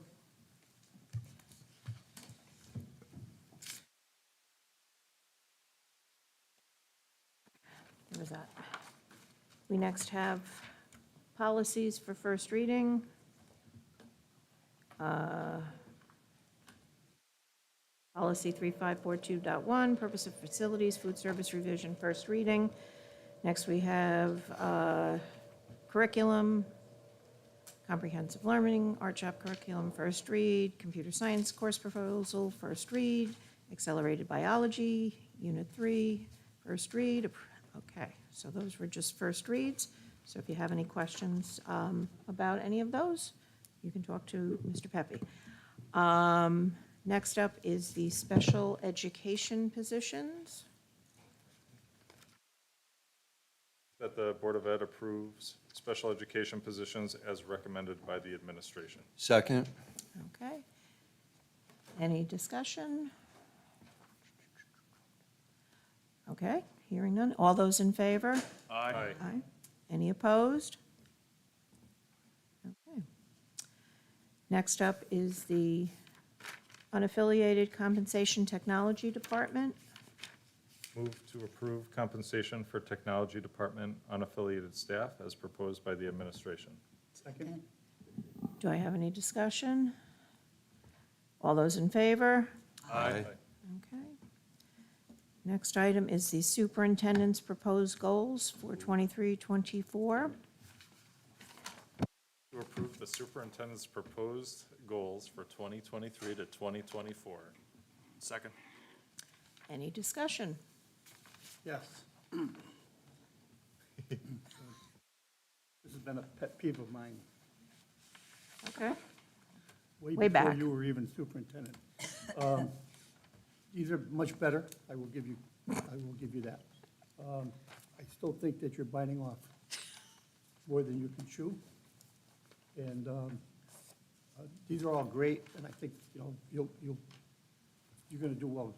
There was that. We next have policies for first reading. Policy 3542.1, purpose of facilities, food service revision, first reading. Next, we have curriculum, comprehensive learning, art shop curriculum, first read, computer science course proposal, first read, accelerated biology, unit 3, first read. Okay, so those were just first reads. So if you have any questions about any of those, you can talk to Mr. Pepe. Next up is the special education positions. That the Board of Ed approves special education positions as recommended by the administration. Second? Okay. Any discussion? Okay, hearing none. All those in favor? Aye. Aye. Any opposed? Okay. Next up is the unaffiliated compensation technology department. Move to approve compensation for technology department unaffiliated staff as proposed by the administration. Second? Do I have any discussion? All those in favor? Aye. Okay. Next item is the superintendent's proposed goals for 23-24. To approve the superintendent's proposed goals for 2023 to 2024. Second. Any discussion? Yes. This has been a pet peeve of mine. Okay. Way Before back. you were even superintendent. These are much better, I will give you that. I still think that you're biting off more than you can chew. And these are all great, and I think, you're going to do well,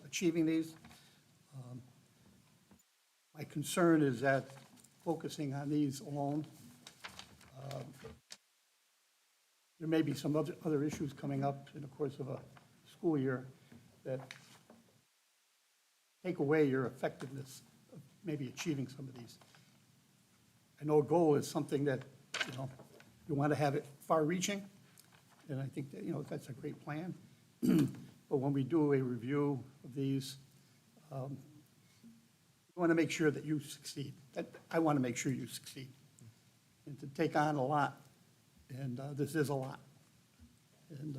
achieving these. My concern is that focusing on these alone, there may be some other issues coming up in the course of a school year that take away your effectiveness of maybe achieving some of these. I know a goal is something that, you want to have it far-reaching, and I think that, that's a great plan. But when we do a review of these, we want to make sure that you succeed. I want to make sure you succeed. And to take on a lot, and this is a lot. And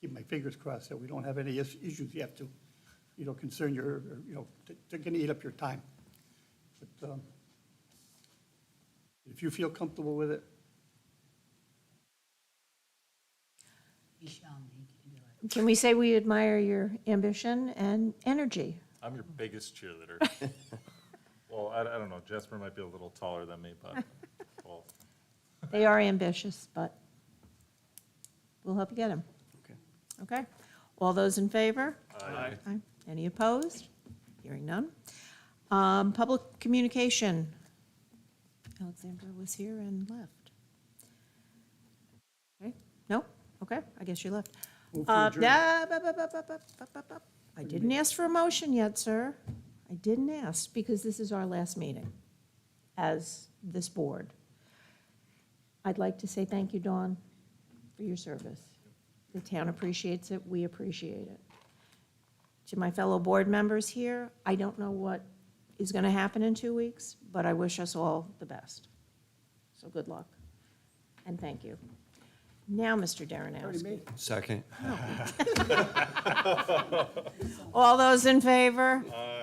keep my fingers crossed that we don't have any issues you have to, concern your, they're going to eat up your time. But if you feel comfortable with it, Michelle, he can do it. Can we say we admire your ambition and energy? I'm your biggest cheerleader. Well, I don't know, Jasper might be a little taller than me, but, well, They are ambitious, but we'll help you get them. Okay. Okay? All those in favor? Aye. Aye. Any opposed? Hearing none. Public communication. Alexandra was here and left. Okay, no? Okay, I guess you left. Move to adjourn. I didn't ask for a motion yet, sir. I didn't ask because this is our last meeting as this board. I'd like to say thank you, Dawn, for your service. The town appreciates it, we appreciate it. To my fellow board members here, I don't know what is going to happen in 2 weeks, but I wish us all the best. So good luck, and thank you. Now, Mr. Darrenowski. Second. All those in favor? Aye.